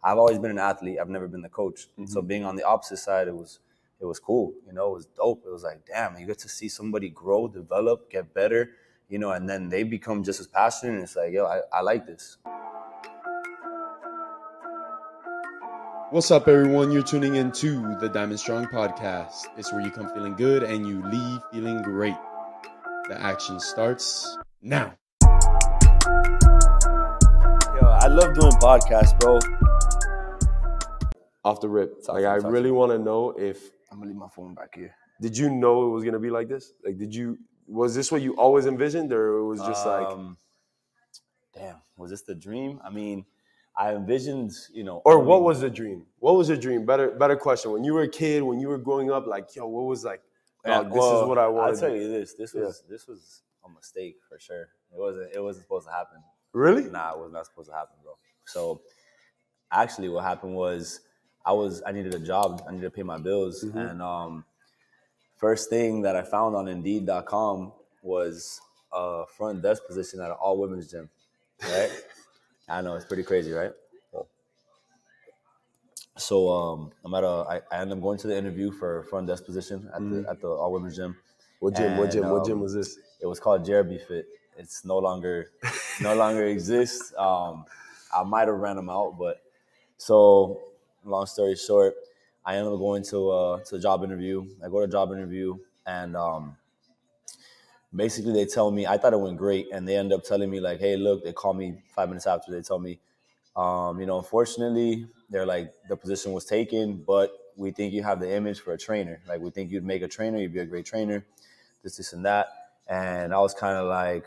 I've always been an athlete. I've never been the coach. So being on the opposite side, it was cool. You know, it was dope. It was like, damn, you get to see somebody grow, develop, get better, you know, and then they become just as passionate. And it's like, yo, I like this. What's up, everyone? You're tuning into the Diamond Strong podcast. It's where you come feeling good and you leave feeling great. The action starts now. Yo, I love doing podcasts, bro. Off the rip. Like, I really want to know if... I'm going to leave my phone back here. Did you know it was going to be like this? Like, was this what you always envisioned, or it was just like... Damn, was this the dream? I mean, I envisioned, you know... Or what was the dream? What was your dream? Better question. When you were a kid, when you were growing up, like, yo, what was like, this is what I wanted? I'll tell you this. This was a mistake for sure. It wasn't supposed to happen. Really? Nah, it was not supposed to happen, bro. So actually what happened was I needed a job. I needed to pay my bills. And first thing that I found on Indeed.com was a front desk position at an all-women's gym, right? I know, it's pretty crazy, right? So I ended up going to the interview for a front desk position at the all-women's gym. What gym? What gym was this? It was called Jeremy Fit. It's no longer exists. I might have ran them out, but so long story short, I ended up going to a job interview. I go to a job interview, and basically they tell me, I thought it went great, and they end up telling me like, hey, look, they call me 5 minutes after. They tell me, you know, unfortunately, they're like, the position was taken, but we think you have the image for a trainer. Like, we think you'd make a trainer. You'd be a great trainer, this, and that. And I was kind of like,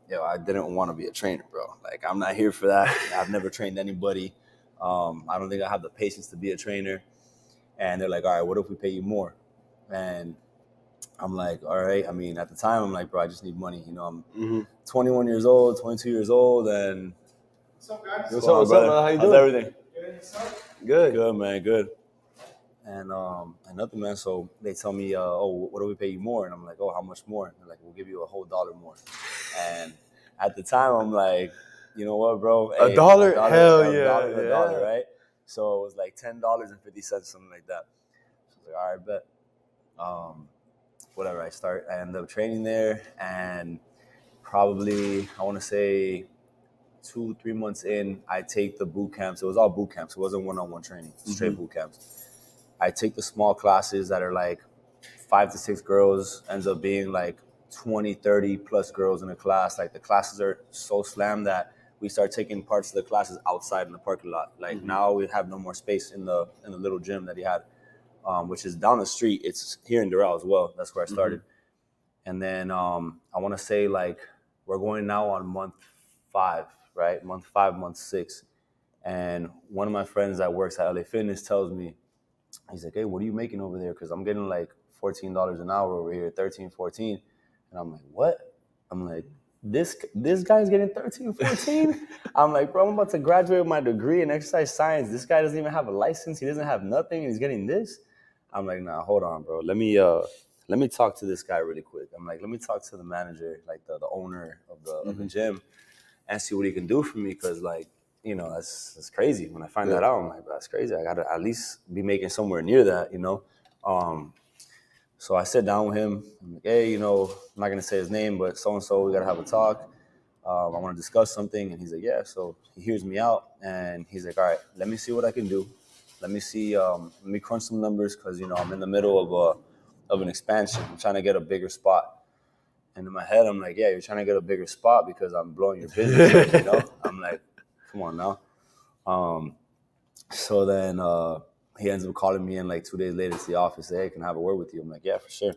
yo, I didn't want to be a trainer, bro. Like, I'm not here for that. I've never trained anybody. I don't think I have the patience to be a trainer. And they're like, all right, what if we pay you more? And I'm like, all right. I mean, at the time, I'm like, bro, I just need money. You know, I'm 21 years old, 22 years old, and what's up, guys? What's up, brother? How you doing? How's everything? Good. Good, man. Good. And nothing, man. So they tell me, oh, what do we pay you more? And I'm like, oh, how much more? And they're like, we'll give you a whole $1 more. And at the time, I'm like, you know what, bro? Hey, $1? Hell yeah. $1, right? So it was like $10.50, something like that. So I was like, all right, bet. Whatever, I end up training there, and probably, I want to say 2-3 months in, I take the boot camps. It was all boot camps. It wasn't one-on-one training, straight boot camps. I take the small classes that are like 5 to 6 girls, ends up being like 20, 30 plus girls in a class. Like, the classes are so slammed that we start taking parts of the classes outside in the parking lot. Like, now we have no more space in the little gym that he had, which is down the street. It's here in Doral as well. That's where I started. And then I want to say, like, we're going now on month 5, right? Month 5, month 6. And one of my friends that works at LA Fitness tells me, he's like, hey, what are you making over there? Because I'm getting like $14 an hour over here, 13, 14. And I'm like, what? I'm like, this guy's getting 13, 14? I'm like, bro, I'm about to graduate with my degree in exercise science. This guy doesn't even have a license. He doesn't have nothing, and he's getting this? I'm like, nah, hold on, bro. Let me talk to this guy really quick. I'm like, let me talk to the manager, like the owner of the gym, and see what he can do for me. Because, like, you know, that's crazy. When I find that out, I'm like, that's crazy. I got to at least be making somewhere near that, you know. So I sit down with him. I'm like, hey, you know, I'm not going to say his name, but so-and-so, we got to have a talk. I want to discuss something. And he's like, yeah. So he hears me out, and he's like, all right, let me see what I can do. Let me see, let me crunch some numbers, because, you know, I'm in the middle of an expansion. I'm trying to get a bigger spot. And in my head, I'm like, yeah, you're trying to get a bigger spot because I'm blowing your business, you know? I'm like, come on now. So then he ends up calling me in like 2 days later to the office. Say, hey, can I have a word with you? I'm like, yeah, for sure.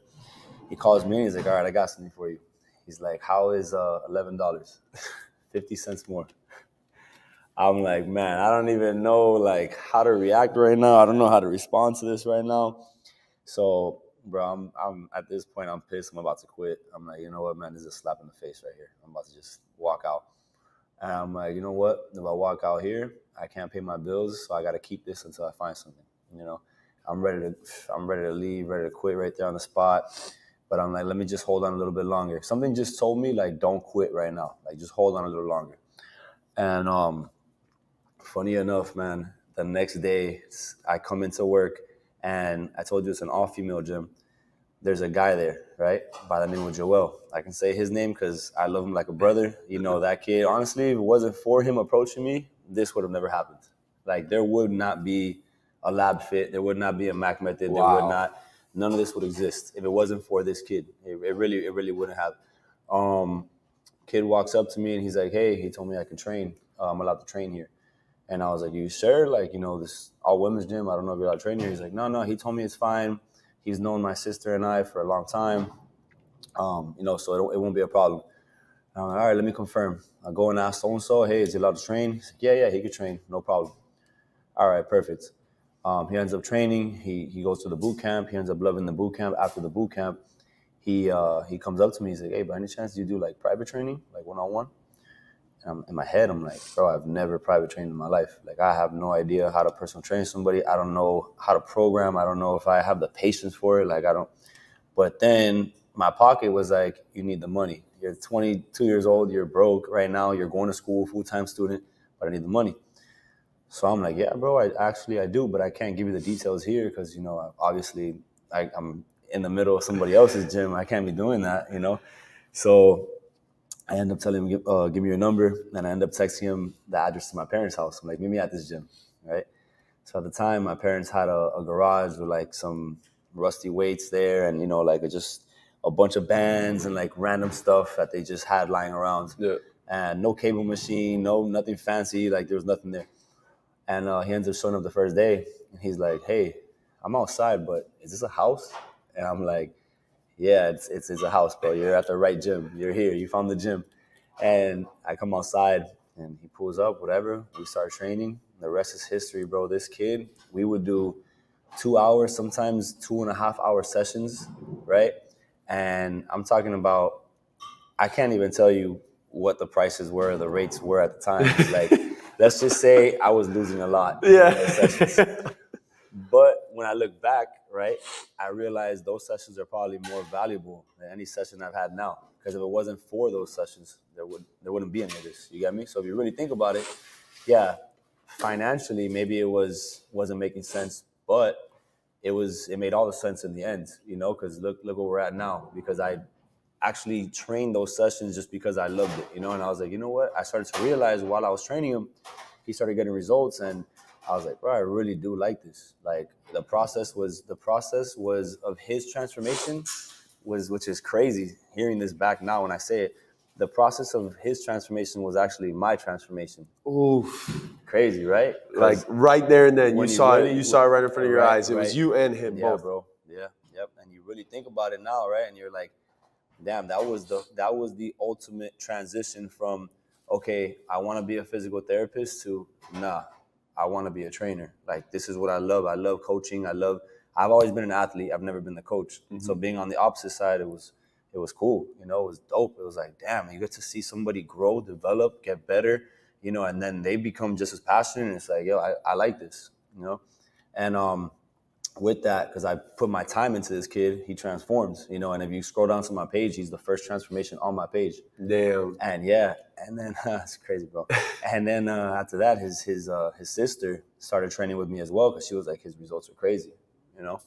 He calls me and he's like, all right, I got something for you. He's like, how is $11? 50 cents more. I'm like, man, I don't even know like how to react right now. I don't know how to respond to this right now. So, bro, I'm at this point, I'm pissed. I'm about to quit. I'm like, you know what, man, this is a slap in the face right here. I'm about to just walk out. And I'm like, you know what? If I walk out here, I can't pay my bills, so I got to keep this until I find something. You know, I'm ready to leave, ready to quit right there on the spot. But I'm like, let me just hold on a little bit longer. Something just told me, like, don't quit right now. Like, just hold on a little longer. And funny enough, man, the next day I come into work, and I told you it's an all-female gym. There's a guy there, right, by the name of Joel. I can say his name because I love him like a brother. You know, that kid, honestly, if it wasn't for him approaching me, this would have never happened. Like, there would not be a lab fit. There would not be a Mac method. Wow. There would not, none of this would exist if it wasn't for this kid. It really wouldn't have. Kid walks up to me and he's like, hey, he told me I can train. I'm allowed to train here. And I was like, you sure? Like, you know, this all women's gym. I don't know if you're allowed to train here. He's like, no, he told me it's fine. He's known my sister and I for a long time, you know, so it won't be a problem. And I'm like, all right, let me confirm. I go and ask so-and-so, hey, is he allowed to train? He's like, yeah, he could train, no problem. All right, perfect. He ends up training. He goes to the boot camp. He ends up loving the boot camp. After the boot camp, he comes up to me. He's like, hey, by any chance, do you do like private training, like one-on-one? And in my head, I'm like, bro, I've never private trained in my life. Like, I have no idea how to personal train somebody. I don't know how to program. I don't know if I have the patience for it. Like, I don't. But then my pocket was like, you need the money. You're 22 years old. You're broke right now. You're going to school, full-time student, but I need the money. So I'm like, yeah, bro, I do, but I can't give you the details here because, you know, obviously I'm in the middle of somebody else's gym. I can't be doing that, you know. So I end up telling him, give me your number, and I end up texting him the address to my parents' house. I'm like, meet me at this gym, right? So at the time, my parents had a garage with like some rusty weights there, and, you know, like just a bunch of bands and like random stuff that they just had lying around. Yeah. And no cable machine, nothing fancy, like there was nothing there. And he ends up showing up the first day, and he's like, hey, I'm outside, but is this a house? And I'm like, yeah, it's a house, bro. You're at the right gym. You're here. You found the gym. And I come outside, and he pulls up, whatever. We start training. The rest is history, bro. This kid, we would do 2 hours, sometimes 2.5 hour sessions, right? And I'm talking about, I can't even tell you what the prices were, the rates were at the time. Like, let's just say I was losing a lot. Yeah. In those sessions. But when I look back, right, I realized those sessions are probably more valuable than any session I've had now. Because if it wasn't for those sessions, there wouldn't be any of this. You get me? So if you really think about it, yeah, financially maybe it wasn't making sense, but it made all the sense in the end, you know, because look where we're at now. Because I actually trained those sessions just because I loved it, you know. And I was like, you know what? I started to realize while I was training him, he started getting results, and I was like, bro, I really do like this. Like, the process was of his transformation which is crazy hearing this back now when I say it. The process of his transformation was actually my transformation. Oof. Crazy, right? Like right there and then you saw it right in front of your eyes. It was you and him both. Yeah, bro. Yeah, yep. And you really think about it now, right? And you're like, damn, that was the ultimate transition from, okay, I want to be a physical therapist to, nah, I want to be a trainer. Like, this is what I love. I love coaching. I've always been an athlete. I've never been the coach. Mm-hmm. So being on the opposite side, it was cool. You know, it was dope. It was like, damn, you get to see somebody grow, develop, get better, you know, and then they become just as passionate. And it's like, yo, I like this, you know? And with that, because I put my time into this kid, he transforms, you know, and if you scroll down to my page, he's the first transformation on my page. Damn. And yeah, and then it's crazy, bro. And then after that, his sister started training with me as well, because she was like, his results are crazy, you know.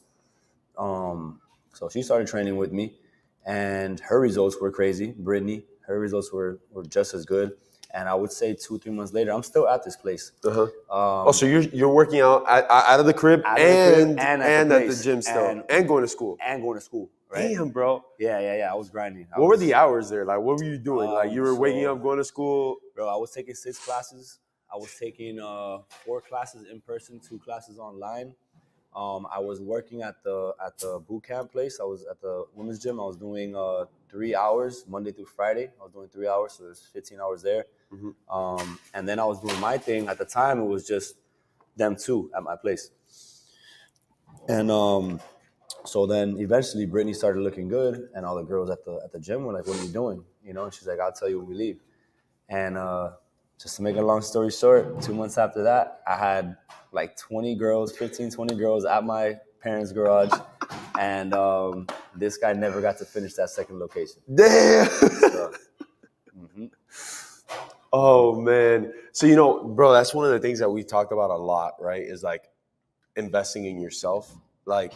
So she started training with me, and her results were crazy. Brittany, her results were just as good. And I would say 2-3 months later, I'm still at this place. Uh-huh. So you're working out out of the crib and at the gym still, and going to school. Right? Damn, bro. Yeah. I was grinding. What were the hours there? Like, what were you doing? Like, you were waking up, going to school? Bro, I was taking 6 classes. I was taking 4 classes in person, 2 classes online. I was working at the boot camp place. I was at the women's gym. I was doing 3 hours Monday through Friday. I was doing 3 hours, so there's 15 hours there. Mm-hmm. And then I was doing my thing. At the time, it was just them two at my place. And so then eventually Brittany started looking good, and all the girls at the gym were like, "What are you doing?" You know, and she's like, "I'll tell you when we leave." And just to make a long story short, 2 months after that, I had like 20 girls at my parents' garage. And this guy never got to finish that second location. Damn. So, Oh, man. So, you know, bro, that's one of the things that we talked about a lot, right? Is like investing in yourself. Like,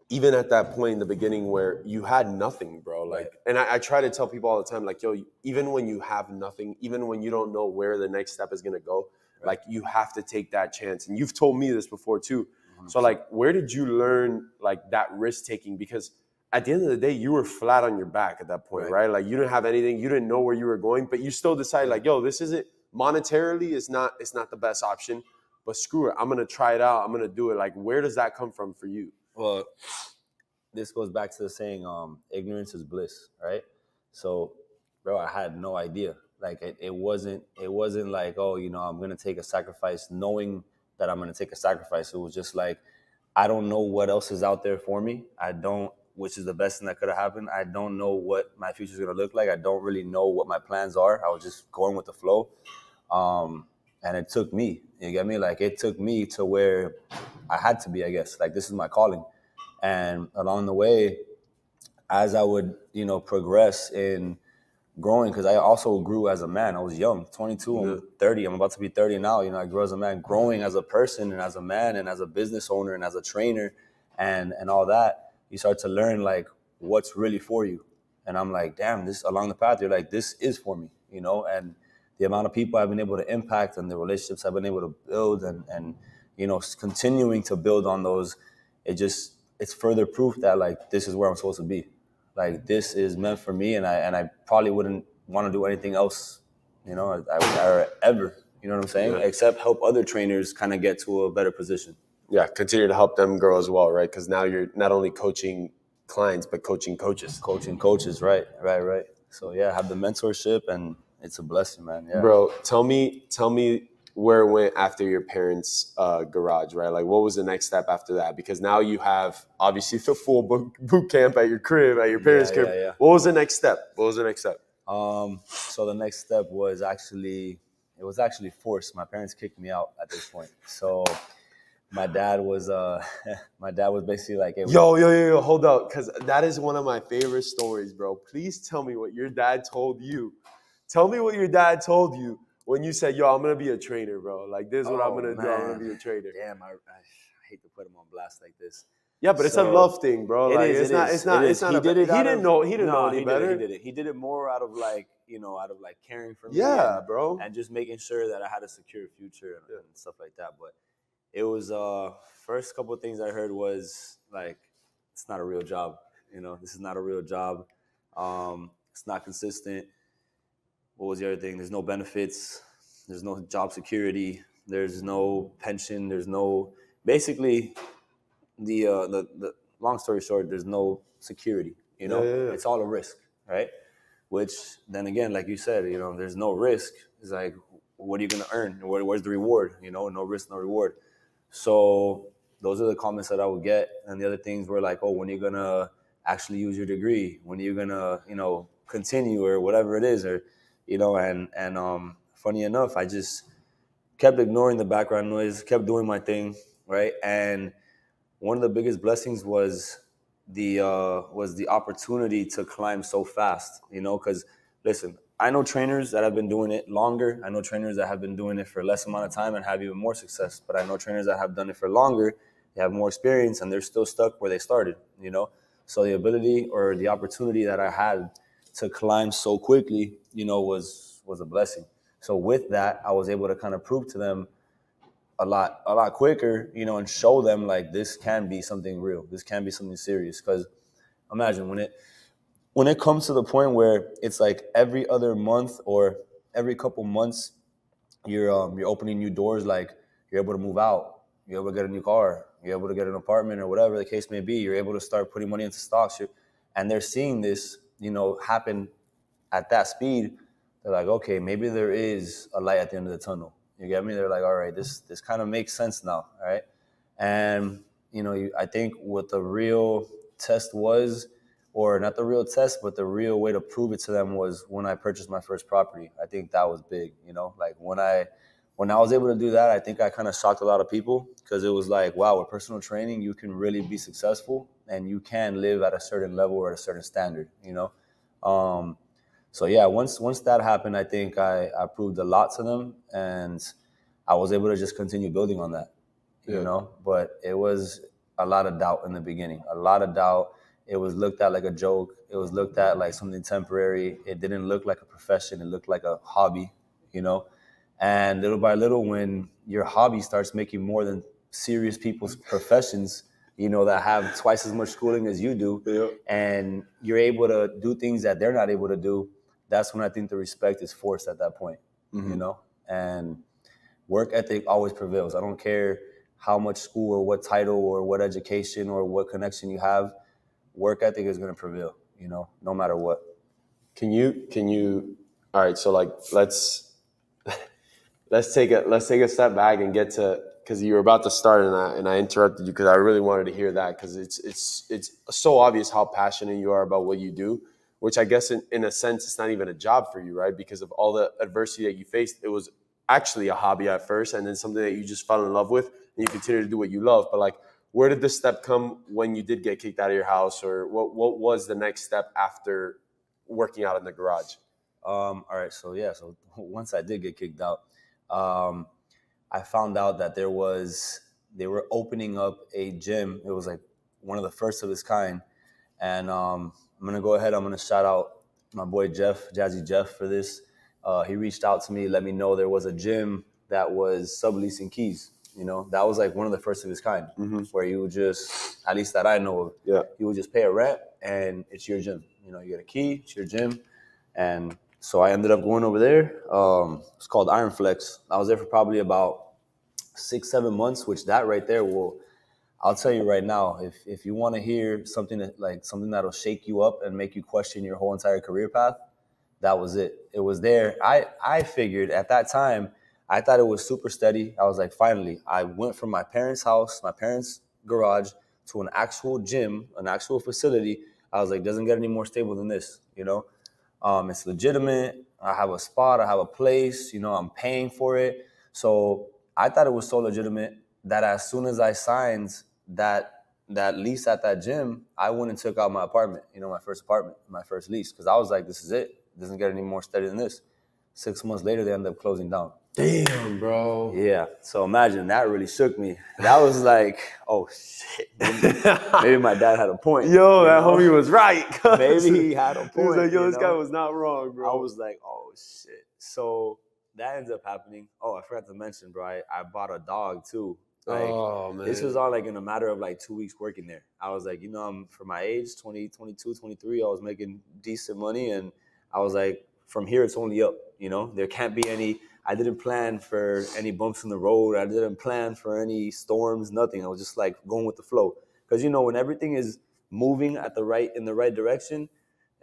even at that point in the beginning where you had nothing, bro. Like, Right. and I try to tell people all the time, like, yo, even when you have nothing, even when you don't know where the next step is gonna go, like, you have to take that chance. And you've told me this before too. 100%. So, like, where did you learn like that risk taking? Because at the end of the day, you were flat on your back at that point, right? Like, you didn't have anything, you didn't know where you were going, but you still decided, like, yo, this isn't monetarily, it's not the best option, but screw it, I'm gonna try it out, I'm gonna do it. Like, where does that come from for you? Well, this goes back to the saying, ignorance is bliss, right? So, bro, I had no idea. Like, it wasn't like, oh, you know, I'm gonna take a sacrifice knowing that I'm gonna take a sacrifice. It was just like, I don't know what else is out there for me. I don't, which is the best thing that could have happened. I don't know what my future is gonna look like. I don't really know what my plans are. I was just going with the flow. And it took me, you get me? Like, it took me to where I had to be, I guess. Like, this is my calling. And along the way, as I would, you know, progress in growing, because I also grew as a man. I was young, 22, I'm 30. I'm about to be 30 now. You know, I grew as a man, growing as a person and as a man and as a business owner and as a trainer and all that. You start to learn, like, what's really for you. And I'm like, damn, this along the path, you're like, this is for me, you know? And the amount of people I've been able to impact and the relationships I've been able to build and you know, continuing to build on those, it's further proof that, like, this is where I'm supposed to be. Like, this is meant for me, and I probably wouldn't want to do anything else, you know, or ever, you know what I'm saying? Yeah. Except help other trainers kind of get to a better position. Yeah, continue to help them grow as well, right? Because now you're not only coaching clients, but coaching coaches. Coaching coaches, right. So, yeah, have the mentorship, and it's a blessing, man. Yeah. Bro, tell me where it went after your parents' garage, right? Like, what was the next step after that? Because now you have, obviously, the full boot camp at your crib, at your parents' crib. Yeah. What was the next step? So the next step was actually forced. My parents kicked me out at this point. So my dad was basically like, hey, Yo, hold up, because that is one of my favorite stories, bro. Please tell me what your dad told you. Tell me what your dad told you when you said, yo, I'm going to be a trainer, bro. Like, this is what I'm going to do. I'm going to be a trainer. Damn, I hate to put him on blast like this. Yeah, but it's a love thing, bro. Like, it's not. He didn't know any better. He did it more out of, like, you know, caring for me. Yeah, bro. And just making sure that I had a secure future and stuff like that. But it was first couple of things I heard was, like, it's not a real job. You know, this is not a real job. It's not consistent. What was the other thing? There's no benefits. There's no job security. There's no pension. There's no, basically, the long story short, there's no security. You know, It's all a risk, right? Which then again, like you said, you know, there's no risk. It's like, what are you gonna earn? Where's the reward? You know, no risk, no reward. So those are the comments that I would get. And the other things were like, oh, when are you gonna actually use your degree? When are you gonna, you know, continue or whatever it is, or you know, and funny enough, I just kept ignoring the background noise, kept doing my thing, right? And one of the biggest blessings was the opportunity to climb so fast, you know, because listen, I know trainers that have been doing it longer. I know trainers that have been doing it for less amount of time and have even more success. But I know trainers that have done it for longer, they have more experience, and they're still stuck where they started, you know? So the ability or the opportunity that I had to climb so quickly, you know, was a blessing. So with that, I was able to kind of prove to them a lot quicker, you know, and show them, like, this can be something real. This can be something serious. Because imagine when it comes to the point where it's like every other month or every couple months, you're opening new doors. Like, you're able to move out, you're able to get a new car, you're able to get an apartment or whatever the case may be. You're able to start putting money into stocks. And they're seeing this, you know, happen at that speed. They're like, okay, maybe there is a light at the end of the tunnel. You get me? They're like, all right, this kind of makes sense now, all right? And, you know, I think what the real test was, or not the real test, but the real way to prove it to them was when I purchased my first property. I think that was big, you know? Like, when I was able to do that, I think I kind of shocked a lot of people, because it was like, wow, with personal training, you can really be successful and you can live at a certain level or at a certain standard, you know? So yeah, once that happened, I think I proved a lot to them, and I was able to just continue building on that, you know. But it was a lot of doubt in the beginning, a lot of doubt. It was looked at like a joke. It was looked at like something temporary. It didn't look like a profession. It looked like a hobby, you know. And little by little, when your hobby starts making more than serious people's professions, you know, that have twice as much schooling as you do, and you're able to do things that they're not able to do, that's when I think the respect is forced at that point, you know. And work ethic always prevails. I don't care how much school or what title or what education or what connection you have. Work ethic is going to prevail, you know, no matter what. Can you? All right, so like let's take a step back and get to, because you were about to start and I interrupted you because I really wanted to hear that, because it's so obvious how passionate you are about what you do, which I guess in a sense it's not even a job for you, right? Because of all the adversity that you faced, it was actually a hobby at first, and then something that you just fell in love with, and you continue to do what you love. But like, where did this step come when you did get kicked out of your house, or what was the next step after working out in the garage? All right, so once I did get kicked out, I found out that they were opening up a gym. It was like one of the first of its kind. And I'm going to go ahead. I'm going to shout out my boy Jeff, Jazzy Jeff, for this. He reached out to me, let me know there was a gym that was subleasing keys. You know, that was like one of the first of its kind, where you would just, at least that I know of, you would just pay a rent and it's your gym. You know, you get a key, it's your gym. And so I ended up going over there. It's called Iron Flex. I was there for probably about 6-7 months, which that right there I'll tell you right now, if you want to hear something that'll shake you up and make you question your whole entire career path, that was it. It was there. I figured at that time, I thought it was super steady. I was like, finally, I went from my parents' house, my parents' garage, to an actual gym, an actual facility. I was like, doesn't get any more stable than this, you know? It's legitimate. I have a spot. I have a place. You know, I'm paying for it. So I thought it was so legitimate that as soon as I signed that lease at that gym, I went and took out my apartment, you know, my first apartment, my first lease, because I was like, this is it. It doesn't get any more steady than this. 6 months later, they ended up closing down. Damn, bro. Yeah. So imagine, that really shook me. That was like, oh, shit. Maybe my dad had a point. Yo, that homie was right. Maybe he had a point. He was like, yo, this guy was not wrong, bro. I was like, oh, shit. So that ends up happening. Oh, I forgot to mention, bro, I bought a dog, too. Like, oh, man. This was all like in a matter of like 2 weeks working there. I was like, you know, I'm for my age, 20, 22, 23, I was making decent money. And I was like, from here, it's only up. You know, there can't be any, I didn't plan for any bumps in the road. I didn't plan for any storms, nothing. I was just like going with the flow. Because, you know, when everything is moving in the right direction,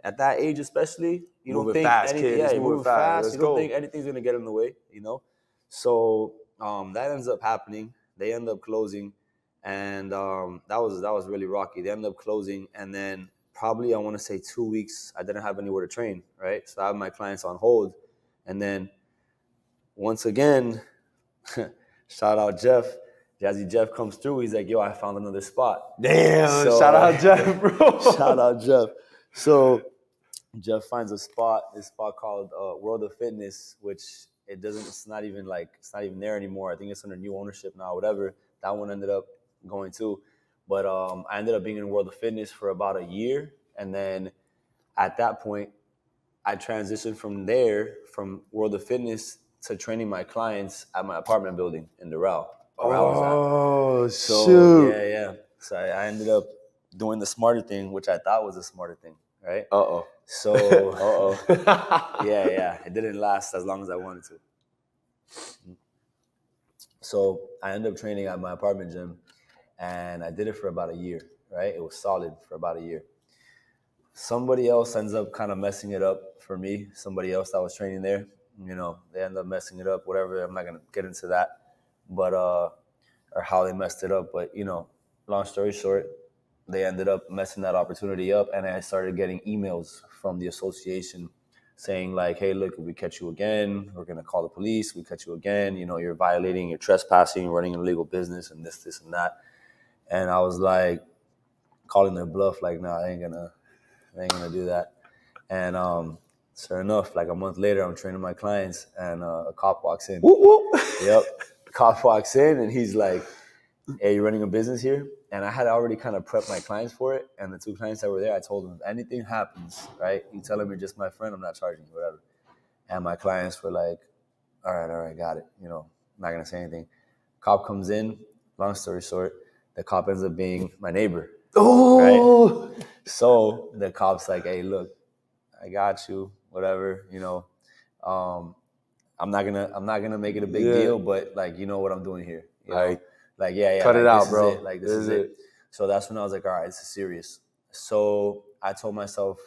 at that age especially, you don't think anything, you're moving fast. You don't think anything's going to get in the way, you know? So that ends up happening. They end up closing, and that was really rocky. They ended up closing, and then probably, I want to say 2 weeks, I didn't have anywhere to train, right? So I have my clients on hold. And then once again, shout out Jeff. Jazzy Jeff comes through. He's like, yo, I found another spot. Damn, so, shout out Jeff, bro. Shout out Jeff. So Jeff finds this spot called World of Fitness, which it's not even there anymore. I think it's under new ownership now, whatever. That one ended up going too. But I ended up being in World of Fitness for about a year. And then at that point, I transitioned from World of Fitness to training my clients at my apartment building in Doral. Oh, shoot. Yeah. So I ended up doing the smarter thing, which I thought was a smarter thing, right? Uh-oh. So, yeah. It didn't last as long as I wanted to. So I ended up training at my apartment gym, and I did it for about a year, right? It was solid for about a year. Somebody else ends up kind of messing it up for me. Somebody else that was training there, you know, they end up messing it up, whatever. I'm not going to get into that, but, or how they messed it up. But, you know, long story short, they ended up messing that opportunity up. And I started getting emails from the association saying like, hey, look, if we catch you again, we're going to call the police. We catch you again. You know, you're violating, you're trespassing, you're running an illegal business and this and that. And I was like calling their bluff, like, no, I ain't gonna do that. And Sure enough, like a month later, I'm training my clients, and a cop walks in. Whoop, whoop. Yep. Cop walks in, and he's like, hey, you running a business here? And I had already kind of prepped my clients for it. And the 2 clients that were there, I told them, if anything happens, right, you tell them you're just my friend, I'm not charging you, whatever. And my clients were like, all right, got it. You know, I'm not going to say anything. Cop comes in, long story short, the cop ends up being my neighbor. Oh. Right? So the cop's like, hey, look, I got you, whatever, you know. I'm not gonna make it a big deal, but like, you know what I'm doing here. You know? Like, yeah. Cut like, it out, this bro. Is it. Like, this is it. So that's when I was like, all right, this is serious. So I told myself,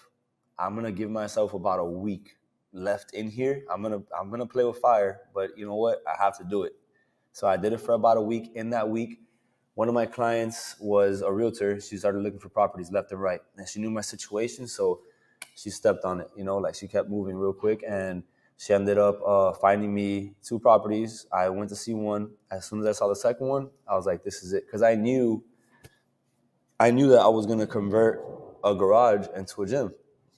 I'm gonna give myself about a week left in here. I'm gonna play with fire, but you know what? I have to do it. So I did it for about a week. In that week, one of my clients was a realtor. She started looking for properties left and right, and she knew my situation, so she stepped on it. You know, like she kept moving real quick, and she ended up finding me 2 properties. I went to see one. As soon as I saw the second one, I was like, this is it. Because I knew that I was going to convert a garage into a gym,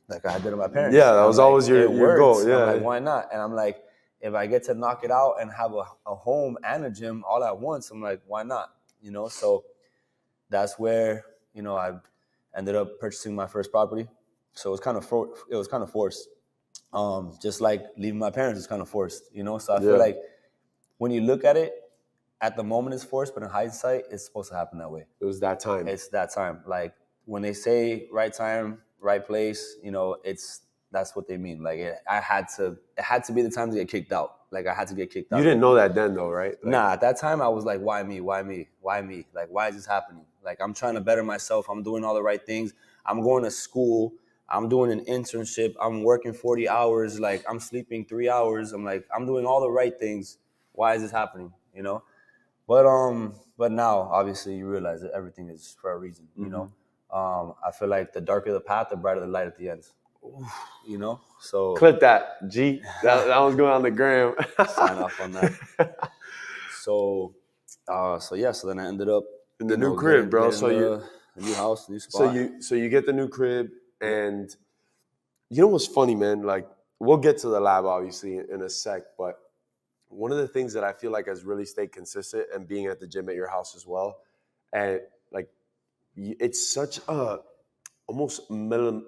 like I did with my parents. Yeah, that was always your goal. Yeah. I'm like, why not? And I'm like, if I get to knock it out and have a home and a gym all at once, I'm like, why not? You know, so that's where, you know, I ended up purchasing my first property. So it was kind of forced. Just like leaving my parents is kind of forced, you know? So I feel like when you look at it, at the moment it's forced, but in hindsight, it's supposed to happen that way. It was that time. It's that time. Like when they say right time, right place, you know, that's what they mean. Like it had to be the time to get kicked out. Like I had to get kicked out. You didn't know that then though, right? Like, nah, at that time I was like, why me? Why me? Why me? Like, why is this happening? Like I'm trying to better myself. I'm doing all the right things. I'm going to school. I'm doing an internship. I'm working 40 hours. Like I'm sleeping 3 hours. I'm like, I'm doing all the right things. Why is this happening? You know? But now obviously you realize that everything is for a reason, you know? I feel like the darker the path, the brighter the light at the end. You know? So clip that, G. That was going on the gram. Sign off on that. So then I ended up in the new crib, bro. So the new house, new spot. So you get the new crib, and you know what's funny, man? Like we'll get to the lab obviously in a sec, but one of the things that I feel like has really stayed consistent, and being at the gym at your house as well, and like it's such a almost how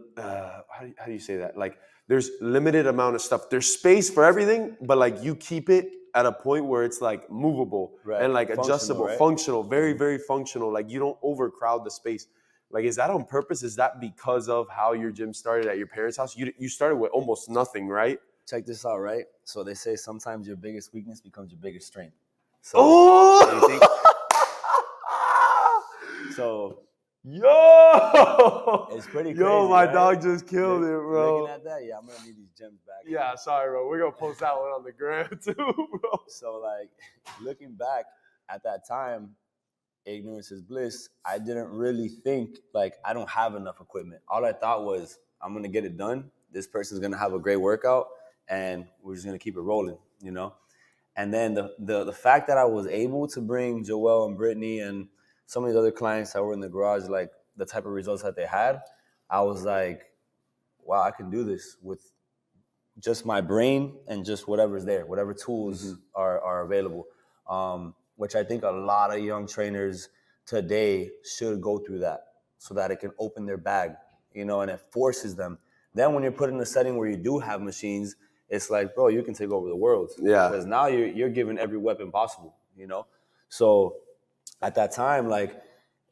do you say that? Like there's limited amount of stuff. There's space for everything, but like you keep it at a point where it's like movable and like adjustable, functional, very, very functional. Like you don't overcrowd the space. Like, is that on purpose? Is that because of how your gym started at your parents' house? You started with almost nothing, right? Check this out, right? So they say sometimes your biggest weakness becomes your biggest strength. So, Yo, it's pretty crazy. Yo, my right? dog just killed it, bro. Looking at that, yeah, I'm gonna need these gems back. Yeah, sorry, bro. We're gonna post that one on the gram too, bro. So, like, looking back at that time, ignorance is bliss. I didn't really think like I don't have enough equipment. All I thought was I'm gonna get it done. This person's gonna have a great workout, and we're just gonna keep it rolling, you know. And then the fact that I was able to bring Joel and Brittany and some of these other clients that were in the garage, like the type of results that they had, I was like, wow, I can do this with just my brain and just whatever's there, whatever tools are available. Which I think a lot of young trainers today should go through that so that it can open their bag, you know, and it forces them. Then when you're put in a setting where you do have machines, it's like, bro, you can take over the world. Yeah. Because now you're given every weapon possible, you know? So at that time, like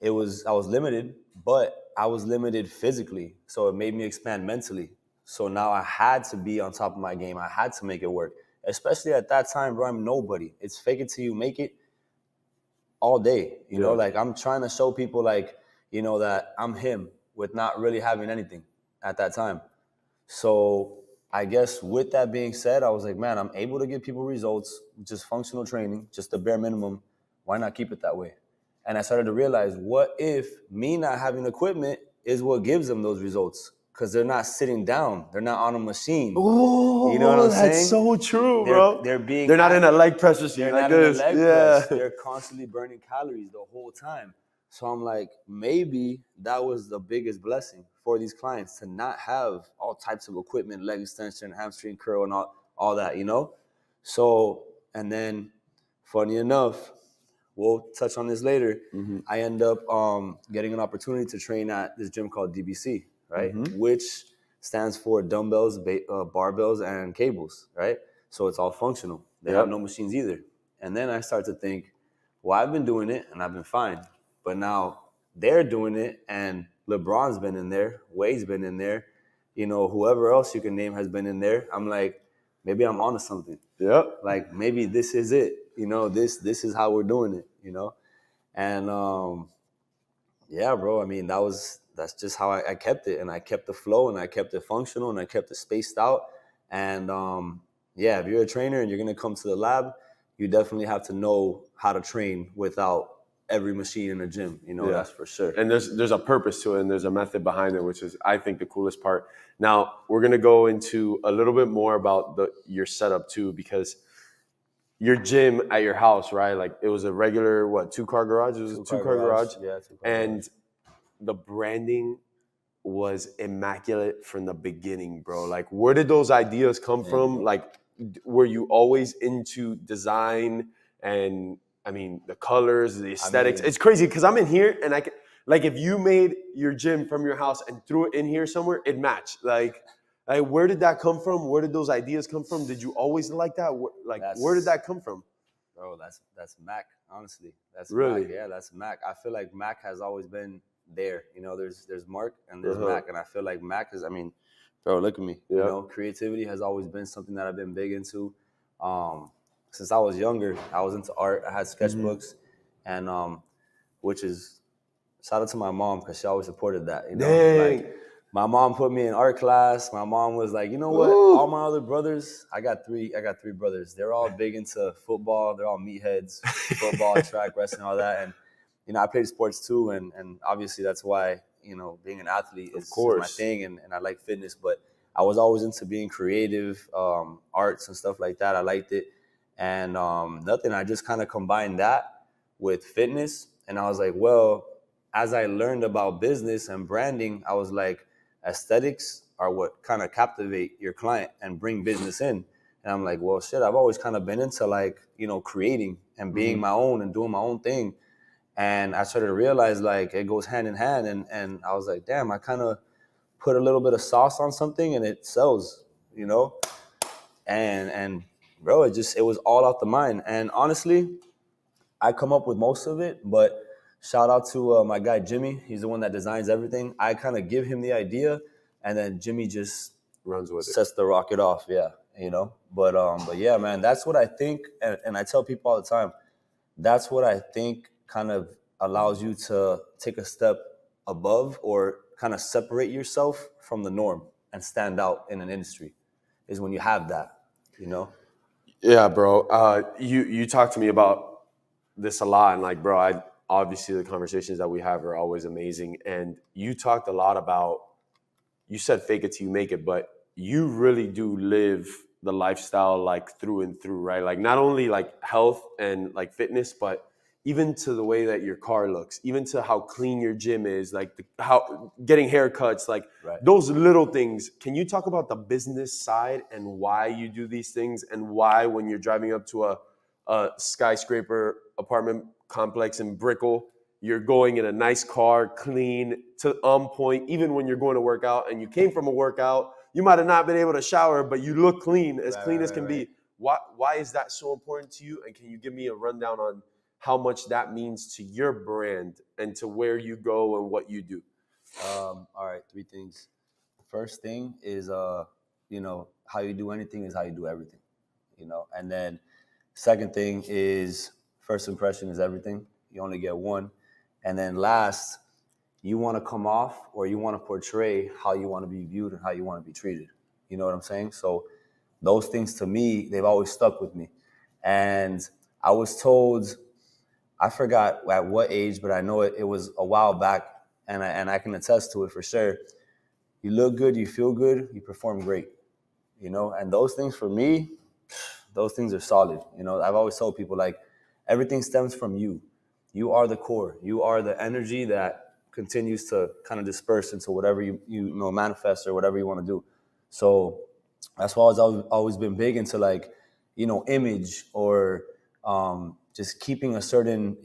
I was limited, but I was limited physically. So it made me expand mentally. So now I had to be on top of my game. I had to make it work. Especially at that time, bro, I'm nobody. It's fake it till you make it all day. You know, like I'm trying to show people like, you know, that I'm him with not really having anything at that time. So I guess with that being said, I was like, man, I'm able to give people results, just functional training, just the bare minimum. Why not keep it that way? And I started to realize, what if me not having equipment is what gives them those results? Because they're not sitting down. They're not on a machine. Oh, you know what I'm saying? That's so true, bro. They're not in a leg press machine like this. They're constantly burning calories the whole time. So I'm like, maybe that was the biggest blessing for these clients, to not have all types of equipment, leg extension, hamstring curl, and all that, you know? So, and then funny enough, we'll touch on this later. Mm-hmm. I end up getting an opportunity to train at this gym called DBC, right? Mm-hmm. Which stands for dumbbells, barbells, and cables, right? So it's all functional. They have no machines either. And then I start to think, well, I've been doing it and I've been fine. But now they're doing it and LeBron's been in there, Wade's been in there, you know, whoever else you can name has been in there. I'm like, maybe I'm onto something. Yep. Like, maybe this is it. You know, this is how we're doing it, you know? And yeah, bro, I mean, that's just how I kept it. And I kept the flow and I kept it functional and I kept it spaced out. And yeah, if you're a trainer and you're going to come to the lab, you definitely have to know how to train without every machine in the gym, you know, that's for sure. And there's a purpose to it and there's a method behind it, which is, I think, the coolest part. Now, we're going to go into a little bit more about your setup too, because your gym at your house, right? Like, it was a regular, 2-car garage? It was a two-car garage. Yeah, 2-car and garage. The branding was immaculate from the beginning, bro. Like, where did those ideas come from? Like, were you always into design and, I mean, the colors, the aesthetics? It's crazy because I'm in here and I can, like, if you made your gym from your house and threw it in here somewhere, it'd match. Like, where did that come from? Where did those ideas come from? Did you always like that? Where did that come from? Bro, that's Mac, honestly. That's really? Mac. Yeah, that's Mac. I feel like Mac has always been there. You know, there's Mark and there's Mac. And I feel like Mac is, I mean, bro, look at me. You know, creativity has always been something that I've been big into. Since I was younger, I was into art. I had sketchbooks, and which is, shout out to my mom because she always supported that. You know, like, my mom put me in art class. My mom was like, you know what? All my other brothers, I got three brothers. They're all big into football. They're all meatheads, football, track, wrestling, all that. And you know, I played sports too, and obviously that's why, you know, being an athlete is my thing, and I like fitness. But I was always into being creative, arts and stuff like that. I liked it. And nothing, I just kind of combined that with fitness. And I was like, well, as I learned about business and branding, I was like, aesthetics are what kind of captivate your client and bring business in. And I'm like, well, shit, I've always kind of been into, like, you know, creating and being my own and doing my own thing. And I started to realize, like, it goes hand in hand. And I was like, damn, I kind of put a little bit of sauce on something and it sells, you know? And bro, it was all out the mind. And honestly, I come up with most of it, but shout out to my guy, Jimmy. He's the one that designs everything. I kind of give him the idea, and then Jimmy just runs with sets the rocket off. Yeah, you know. But yeah, man, that's what I think. And I tell people all the time, that's what I think kind of allows you to take a step above or kind of separate yourself from the norm and stand out in an industry, is when you have that, you know? Yeah, bro. You talk to me about this a lot, and, like, bro, obviously the conversations that we have are always amazing. And you talked a lot about, you said fake it till you make it, but you really do live the lifestyle, like, through and through, right? Like, not only, like, health and, like, fitness, but even to the way that your car looks, even to how clean your gym is, like how getting haircuts, like those little things. Can you talk about the business side and why you do these things, and why, when you're driving up to a skyscraper apartment complex in Brickell, you're going in a nice car, clean, on point, even when you're going to work out and you came from a workout, you might have not been able to shower, but you look clean, as clean as can be. Why is that so important to you? And can you give me a rundown on how much that means to your brand and to where you go and what you do? All right, 3 things. First thing is, you know, how you do anything is how you do everything, you know. And then second thing is, first impression is everything. You only get one. And then last, you want to come off, or you want to portray how you want to be viewed and how you want to be treated. You know what I'm saying? So those things, to me, they've always stuck with me. And I was told, I forgot at what age, but I know it was a while back, and I can attest to it for sure. You look good, you feel good, you perform great, you know? And those things, for me, those things are solid. You know, I've always told people, like, everything stems from you. You are the core. You are the energy that continues to kind of disperse into whatever you manifest or whatever you want to do. So that's why I've always been big into like, image or just keeping a certain,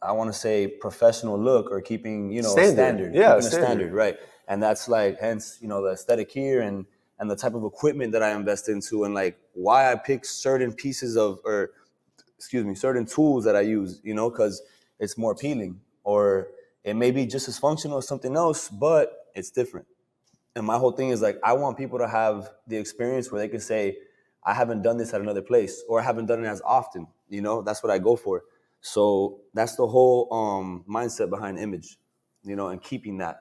I want to say professional look or keeping, a standard. Yeah, keeping a standard, right? And that's like, hence, the aesthetic here and the type of equipment that I invest into and like why I pick certain pieces certain tools that I use, because it's more appealing or it may be just as functional as something else, but it's different. And my whole thing is like, I want people to have the experience where they can say, I haven't done this at another place or I haven't done it as often, that's what I go for. So that's the whole mindset behind image, and keeping that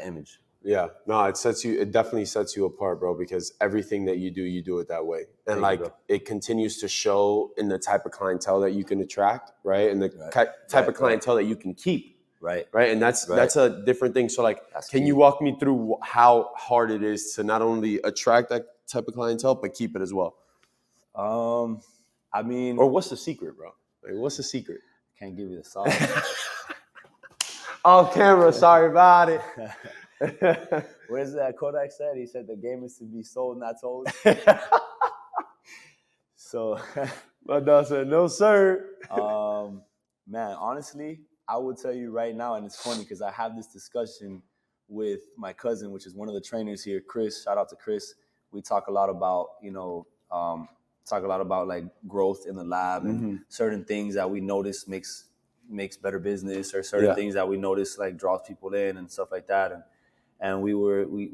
image. Yeah, no, it definitely sets you apart, bro, because everything that you do it that way. And like it continues to show in the type of clientele that you can attract, right? And the type of clientele that you can keep. Right. And that's a different thing. So like, can you walk me through how hard it is to not only attract that type of clientele, but keep it as well? I mean, or what's the secret, bro? Like, what's the secret? Can't give you the sauce. Off camera, sorry about it. What is that Kodak said? He said the game is to be sold, not told. So my dog said, no, sir. Man, honestly, I would tell you right now, and it's funny because I have this discussion with my cousin, which is one of the trainers here, Chris. Shout out to Chris. We talk a lot about, like growth in the lab and certain things that we notice makes better business or certain things that we notice like draws people in and stuff like that. And we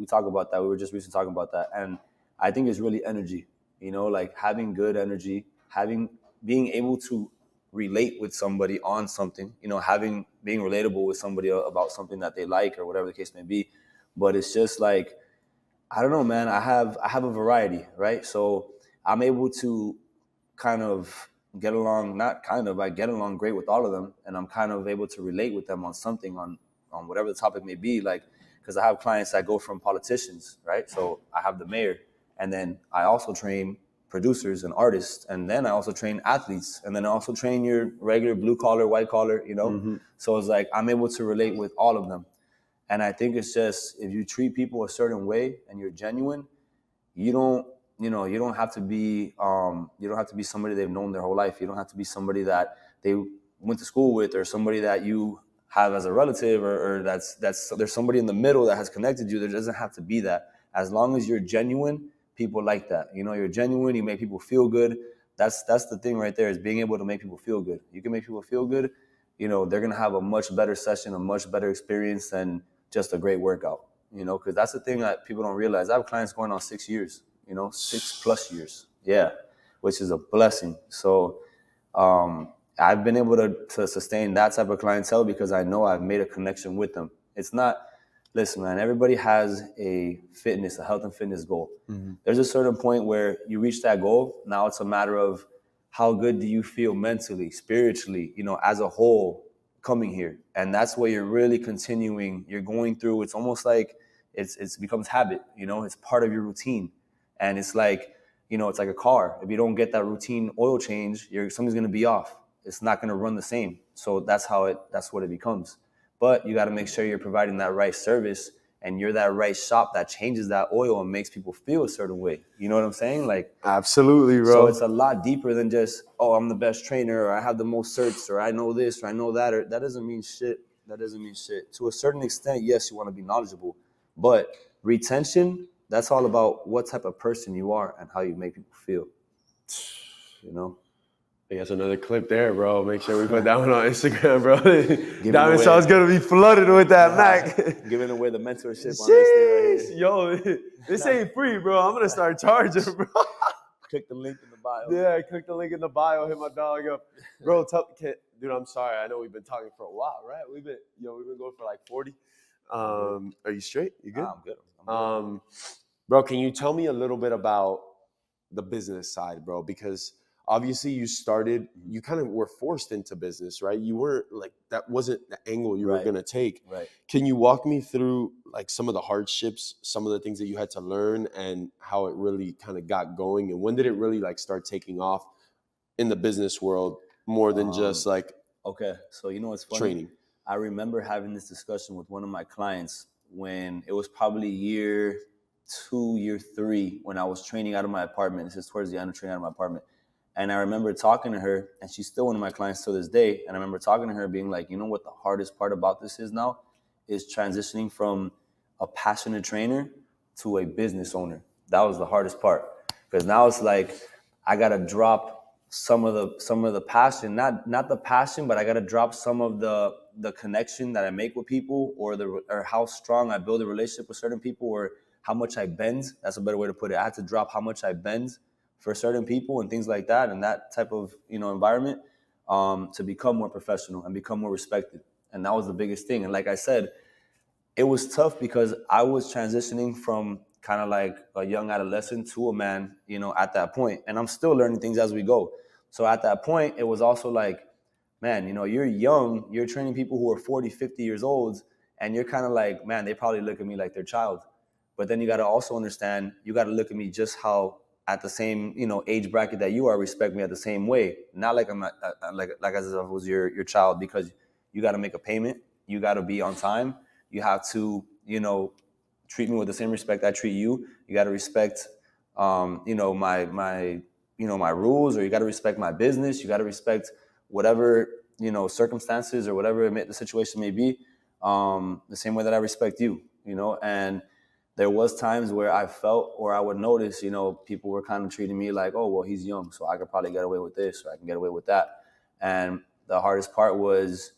talk about that. We were just recently talking about that. And I think it's really energy, like having good energy, being able to relate with somebody on something, being relatable with somebody about something that they like or whatever the case may be. But it's just like, I don't know, man, I have a variety, right? So I'm able to kind of get along great with all of them. And I'm kind of able to relate with them on something on whatever the topic may be. Like, because I have clients that go from politicians, right? So I have the mayor, and then I also train producers and artists, and then I also train athletes, and then I also train your regular blue collar, white collar, So it's like I'm able to relate with all of them. And I think it's just if you treat people a certain way and you're genuine, you don't have to be somebody they've known their whole life. You don't have to be somebody that they went to school with or somebody that you have as a relative or that's there's somebody in the middle that has connected you. There doesn't have to be that. As long as you're genuine, people like that. You're genuine, you make people feel good. That's the thing right there, is being able to make people feel good. You can make people feel good, they're going to have a much better session, a much better experience than just a great workout, because that's the thing that people don't realize. I have clients going on 6 years, 6+ years. Yeah, which is a blessing. So, I've been able to sustain that type of clientele because I know I've made a connection with them. It's not, listen, man, everybody has a health and fitness goal. Mm-hmm. There's a certain point where you reach that goal. Now it's a matter of how good do you feel mentally, spiritually, as a whole coming here. And that's where you're really continuing. You're going through, it's almost like it becomes habit, it's part of your routine. And it's like, it's like a car. If you don't get that routine oil change, something's going to be off. It's not going to run the same. So that's what it becomes. But you got to make sure you're providing that right service and you're that right shop that changes that oil and makes people feel a certain way. You know what I'm saying? Like, absolutely, bro. So it's a lot deeper than just, oh, I'm the best trainer, or I have the most certs, or I know this, or I know that. Or that doesn't mean shit. To a certain extent, yes, you want to be knowledgeable. But retention, that's all about what type of person you are and how you make people feel. I guess another clip there, bro. Make sure we put that one on Instagram, bro. Diamond Shaw's gonna be flooded with that Mac. Giving away the mentorship on Instagram. Right. Yo, this ain't free, bro. I'm gonna start charging, bro. Click the link in the bio. Yeah, click the link in the bio. Hit my dog up, bro. Dude, I'm sorry. I know we've been talking for a while, right? We've been going for like 40. Are you straight? You good? Nah, I'm good. Bro, can you tell me a little bit about the business side, bro? Because obviously you kind of were forced into business, right? You weren't like, that wasn't the angle you were going to take. Right. Can you walk me through like some of the hardships, some of the things that you had to learn and how it really kind of got going? And when did it really like start taking off in the business world more than just like Okay, so you know what's funny? training? I remember having this discussion with one of my clients when it was probably year 2, year 3, when I was training out of my apartment. This is towards the end of training out of my apartment. And I remember talking to her, and she's still one of my clients to this day. And I remember talking to her being like, you know what the hardest part about this is now? Is transitioning from a passionate trainer to a business owner. That was the hardest part. Because now it's like I gotta drop some of the passion, not the passion, but I gotta drop some of the connection that I make with people, or how strong I build a relationship with certain people, or how much I bend. That's a better way to put it. I had to drop how much I bend for certain people and things like that, and that type of environment, to become more professional and become more respected. And that was the biggest thing. And like I said, it was tough because I was transitioning from kind of like a young adolescent to a man, at that point. And I'm still learning things as we go. So at that point, it was also like, man, you're young, you're training people who are 40, 50 years old, and you're kind of like, man, they probably look at me like their child. But then you got to also understand, you got to look at me just how at the same, age bracket that you are, respect me at the same way. Not like I'm like as if I was your child, because you got to make a payment, you got to be on time, you have to, treat me with the same respect I treat you. You got to respect, my rules, or you got to respect my business. You got to respect whatever, circumstances or whatever the situation may be, the same way that I respect you, and there was times where I felt, or I would notice, people were kind of treating me like, oh, well, he's young, so I could probably get away with this, or I can get away with that. And the hardest part was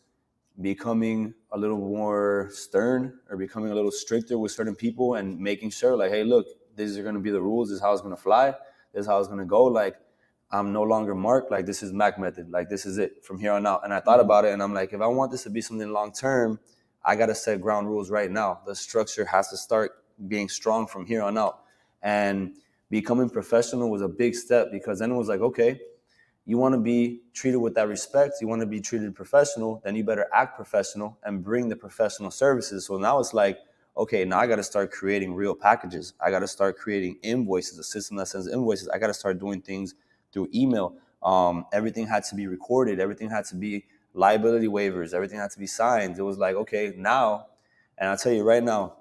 becoming a little more stern, or becoming a little stricter with certain people, and making sure like, hey, look, these are going to be the rules. This is how it's going to fly. This is how it's going to go. Like, I'm no longer Mark. Like, this is Mac method. Like, this is it from here on out. And I thought about it, and I'm like, if I want this to be something long term, I got to set ground rules right now. The structure has to start being strong from here on out. And becoming professional was a big step, because then it was like, okay, you want to be treated with that respect, you want to be treated professional, then you better act professional and bring the professional services. So now it's like, okay, now I got to start creating real packages. I got to start creating invoices, a system that sends invoices. I got to start doing things through email. Everything had to be recorded. Everything had to be liability waivers. Everything had to be signed. It was like, okay, now, and I'll tell you right now,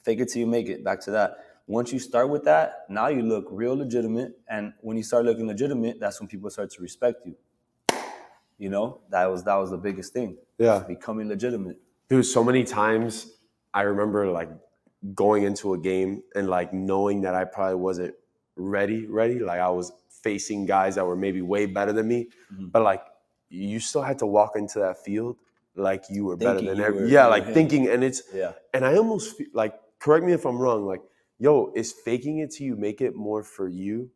fake it till you make it. Back to that. Once you start with that, now you look real legitimate. And when you start looking legitimate, that's when people start to respect you. That was the biggest thing. Yeah. Becoming legitimate. Dude, so many times I remember like going into a game and like knowing that I probably wasn't ready. Like, I was facing guys that were maybe way better than me. Mm-hmm. But like, you still had to walk into that field like you were better than everyone. Yeah, like thinking, and it's, yeah. And I almost feel like, correct me if I'm wrong, like, yo, is faking it till you make it more for you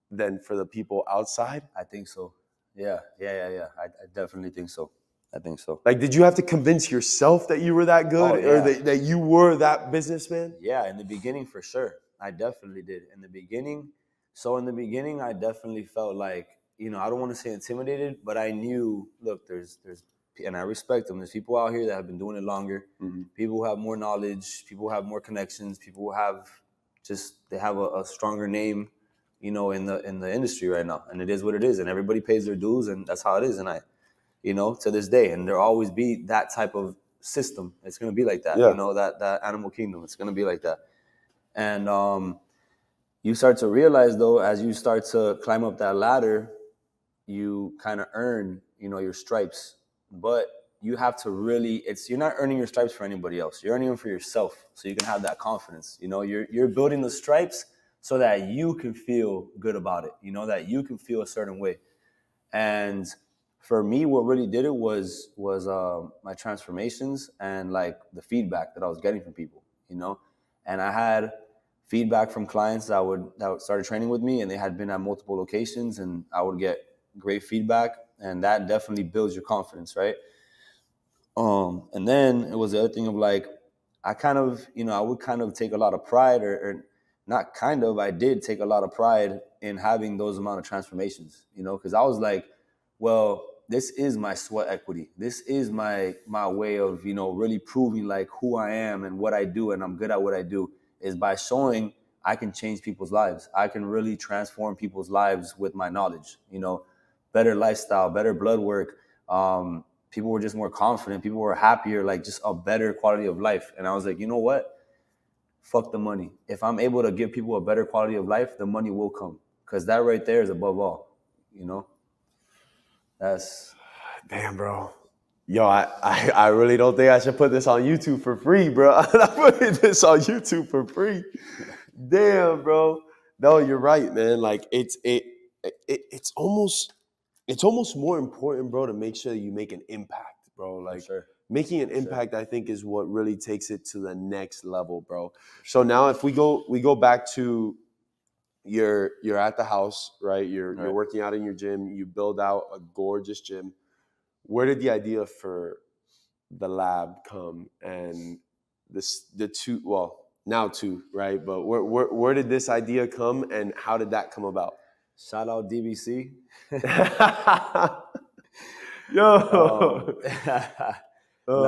than for the people outside? I think so. Yeah. I definitely think so. I think so. Like, did you have to convince yourself that you were that good, or that you were that businessman? Yeah, in the beginning, for sure. I definitely did. In the beginning, I definitely felt like, I don't want to say intimidated, but I knew, look, there's, and I respect them. There's people out here that have been doing it longer. Mm-hmm. People who have more knowledge. People who have more connections. People who have they have a stronger name, in the industry right now. And it is what it is. And everybody pays their dues, and that's how it is. And I, to this day, and there'll always be that type of system. It's going to be like that, yeah. That animal kingdom. It's going to be like that. And you start to realize, though, as you start to climb up that ladder, you kind of earn, your stripes. But you have to really, you're not earning your stripes for anybody else. You're earning them for yourself, so you can have that confidence. You're building the stripes so that you can feel good about it, that you can feel a certain way. And for me, what really did it was my transformations and like the feedback that I was getting from people, and I had feedback from clients that started training with me, and they had been at multiple locations, and I would get great feedback, and that definitely builds your confidence, right? And then it was the other thing of like, I kind of, I would kind of take a lot of pride, or not kind of, I did take a lot of pride in having those amount of transformations, because I was like, well, this is my sweat equity. This is my way of, really proving like who I am and what I do, and I'm good at what I do, is by showing I can change people's lives. I can really transform people's lives with my knowledge, better lifestyle, better blood work, People were just more confident. People were happier, like just a better quality of life. And I was like, you know what? Fuck the money. If I'm able to give people a better quality of life, the money will come. Because that right there is above all, you know? That's... Damn, bro. Yo, I really don't think I should put this on YouTube for free, bro. I'm not putting this on YouTube for free. Damn, bro. No, you're right, man. Like it's almost more important, bro, to make sure that you make an impact, bro. Like making an impact, I think, is what really takes it to the next level, bro. So now if we go back to you're at the house, right? You're working out in your gym, you build out a gorgeous gym. Where did the idea for the lab come? And the two, well, now two, right? But where did this idea come, and how did that come about? Shout out DBC. Yo. It's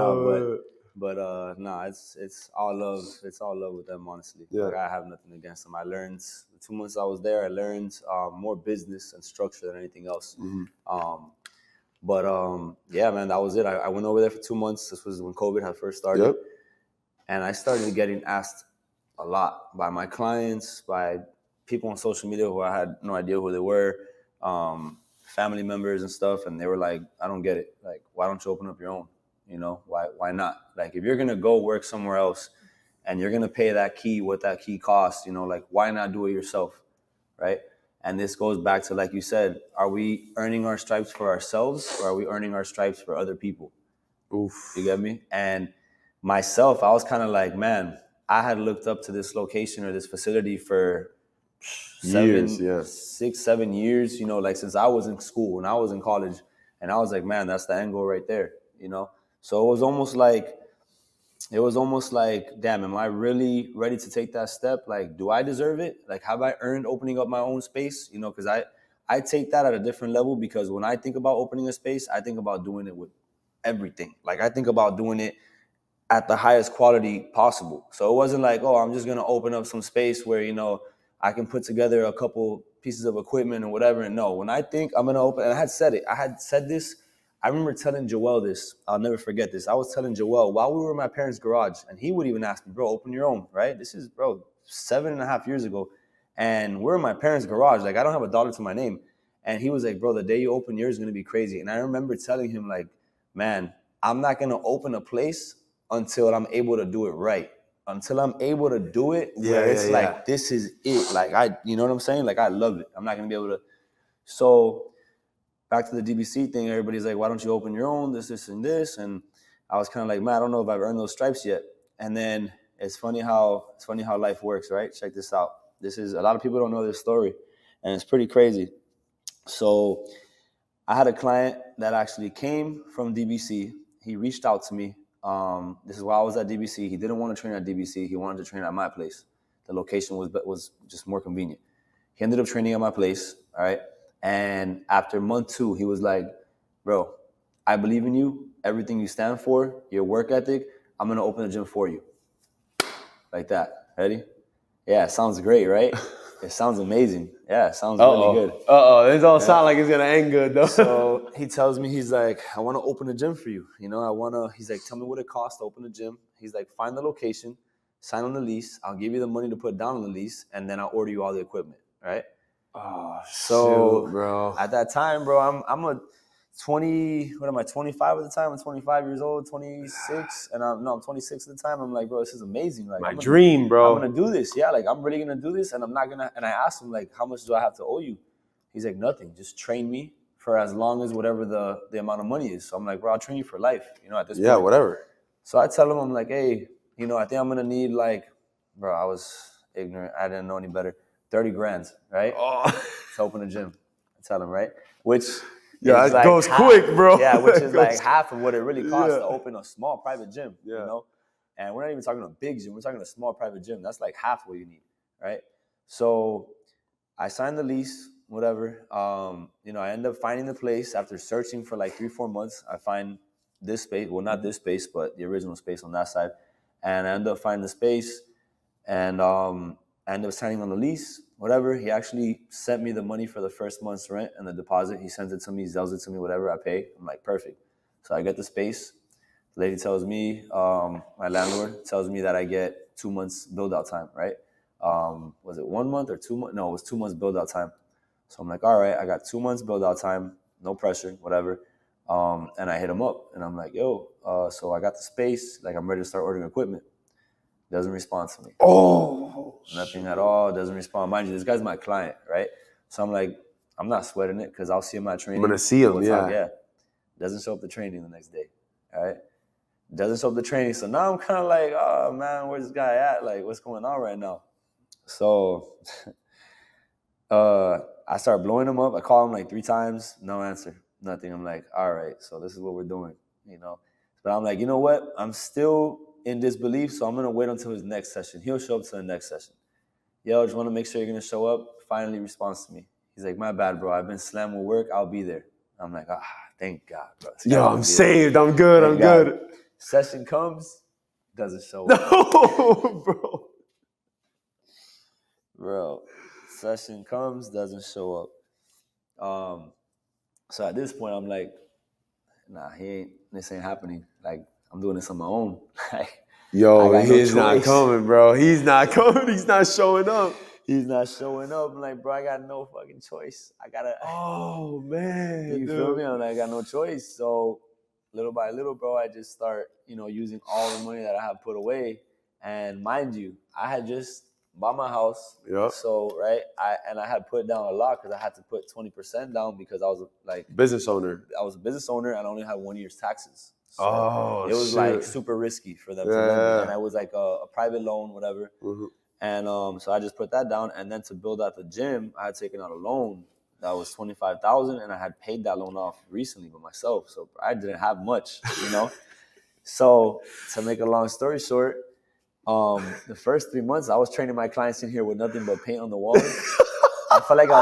all love. It's all love with them, honestly. Yeah. Like, I have nothing against them. I learned the 2 months I was there. I learned more business and structure than anything else. Yeah, man, that was it. I went over there for 2 months. This was when COVID had first started. Yep. And I started getting asked a lot by my clients, by people on social media who I had no idea who they were, family members and stuff. And they were like, I don't get it. Like, why don't you open up your own? You know, why not? Like, if you're going to go work somewhere else and you're going to pay that key, what that key costs, you know, like, why not do it yourself, right? And this goes back to, like you said, are we earning our stripes for ourselves, or are we earning our stripes for other people? Oof. You get me? And myself, I was kind of like, man, I had looked up to this location or this facility for 6, 7 years, you know, like since I was in school, when I was in college. And I was like, man, that's the end goal right there, you know? So it was almost like, damn, am I really ready to take that step? Like, do I deserve it? Like, have I earned opening up my own space? You know, because I take that at a different level, because when I think about opening a space, I think about doing it with everything. Like, I think about doing it at the highest quality possible. So it wasn't like, oh, I'm just going to open up some space where, you know, I can put together a couple pieces of equipment or whatever. And no, when I think I'm going to open, and I had said this, I remember telling Joel this. I'll never forget this. I was telling Joel while we were in my parents' garage, and he would even ask me, bro, open your own, right? This is, bro, 7.5 years ago. And we're in my parents' garage. Like, I don't have a dollar to my name. And he was like, bro, the day you open yours is going to be crazy. And I remember telling him, like, man, I'm not going to open a place until I'm able to do it right. Until I'm able to do it, like, this is it. Like, you know what I'm saying? Like, I love it. I'm not going to be able to. So back to the DBC thing, everybody's like, why don't you open your own, this, and this? And I was kind of like, man, I don't know if I've earned those stripes yet. And then it's funny how life works, right? Check this out. This is, a lot of people don't know this story, and it's pretty crazy. So I had a client that actually came from DBC. He reached out to me. This is while I was at DBC. He didn't want to train at DBC. He wanted to train at my place. The location was just more convenient. He ended up training at my place, all right? And after month 2, he was like, bro, I believe in you, everything you stand for, your work ethic. I'm going to open a gym for you. Like that. Ready? Yeah, it sounds great, right? It sounds amazing. Yeah, it sounds really good. This don't sound like it's going to end good, though. So he tells me, he's like, I want to open a gym for you. You know, he's like, tell me what it costs to open a gym. He's like, find the location, sign on the lease. I'll give you the money to put down on the lease, and then I'll order you all the equipment, right? Oh, so shoot, bro. At that time, bro, I'm a 20, what am I, 25 at the time? I'm 25 years old, 26, and I'm 26 at the time. I'm like, bro, this is amazing. Like, my dream, bro. I'm going to do this. Yeah, like, I'm really going to do this, and I'm not going to, and I asked him, like, how much do I have to owe you? He's like, nothing. Just train me for as long as whatever the amount of money is. So I'm like, bro, I'll train you for life, you know, at this point. Yeah, whatever. So I tell him, I'm like, hey, you know, I think I'm going to need, like, bro, I was ignorant. I didn't know any better. 30 grand, right? Oh. To open a gym. I tell him, right? Which yeah, it like goes quick, bro. Yeah, which is like half of what it really costs to open a small private gym, you know? And we're not even talking a big gym. We're talking a small private gym. That's like half what you need, right? So I signed the lease, whatever. You know, I end up finding the place after searching for like 3-4 months. I find this space. Well, not this space, but the original space on that side. And I end up finding the space, and I ended up signing on the lease. whatever. He actually sent me the money for the first month's rent and the deposit. He sends it to me, Zells it to me, whatever, I pay. I'm like, perfect. So I get the space. The lady tells me, my landlord tells me that I get 2 months build out time, right? Was it 1 month or 2 months? No, it was 2 months build out time. So I'm like, all right, I got 2 months build out time, no pressure, whatever. And I hit him up and I'm like, yo, so I got the space, like I'm ready to start ordering equipment. Doesn't respond to me. Oh, nothing at all. Doesn't respond. Mind you, this guy's my client, right? So I'm like, I'm not sweating it because I'll see him at training. I'm gonna see him, yeah. Doesn't show up to training the next day, all right? Doesn't show up to training. So now I'm kind of like, oh man, where's this guy at? Like, what's going on right now? So I start blowing him up. I call him like 3 times, no answer, nothing. I'm like, all right, so this is what we're doing, you know? But I'm like, you know what? I'm still in disbelief, so I'm going to wait until his next session. He'll show up to the next session. Yo, just want to make sure you're going to show up. Finally responds to me. He's like, my bad, bro. I've been slammed with work. I'll be there. I'm like, thank God, bro. Yo, I'm saved. I'm good. I'm good. Session comes, doesn't show up. No, bro. Bro, session comes, doesn't show up. So at this point, I'm like, nah, this ain't happening. Like, I'm doing this on my own. Yo, he's not coming, bro. He's not coming. He's not showing up. He's not showing up. I'm like, bro, I got no fucking choice. I gotta. Oh man, you feel me? I'm like, I got no choice. So little by little, bro, I just start, using all the money that I have put away. And mind you, I had just bought my house. Yep. So right, I had put down a lot because I had to put 20% down because I was like business owner. I was a business owner and I only had 1 year's taxes. So it was like super risky for them to lend me. And I was like a private loan, whatever. Mm-hmm. And so I just put that down. And then to build out the gym, I had taken out a loan that was $25,000, and I had paid that loan off recently by myself. So I didn't have much, So to make a long story short, the first 3 months I was training my clients in here with nothing but paint on the walls. I felt like I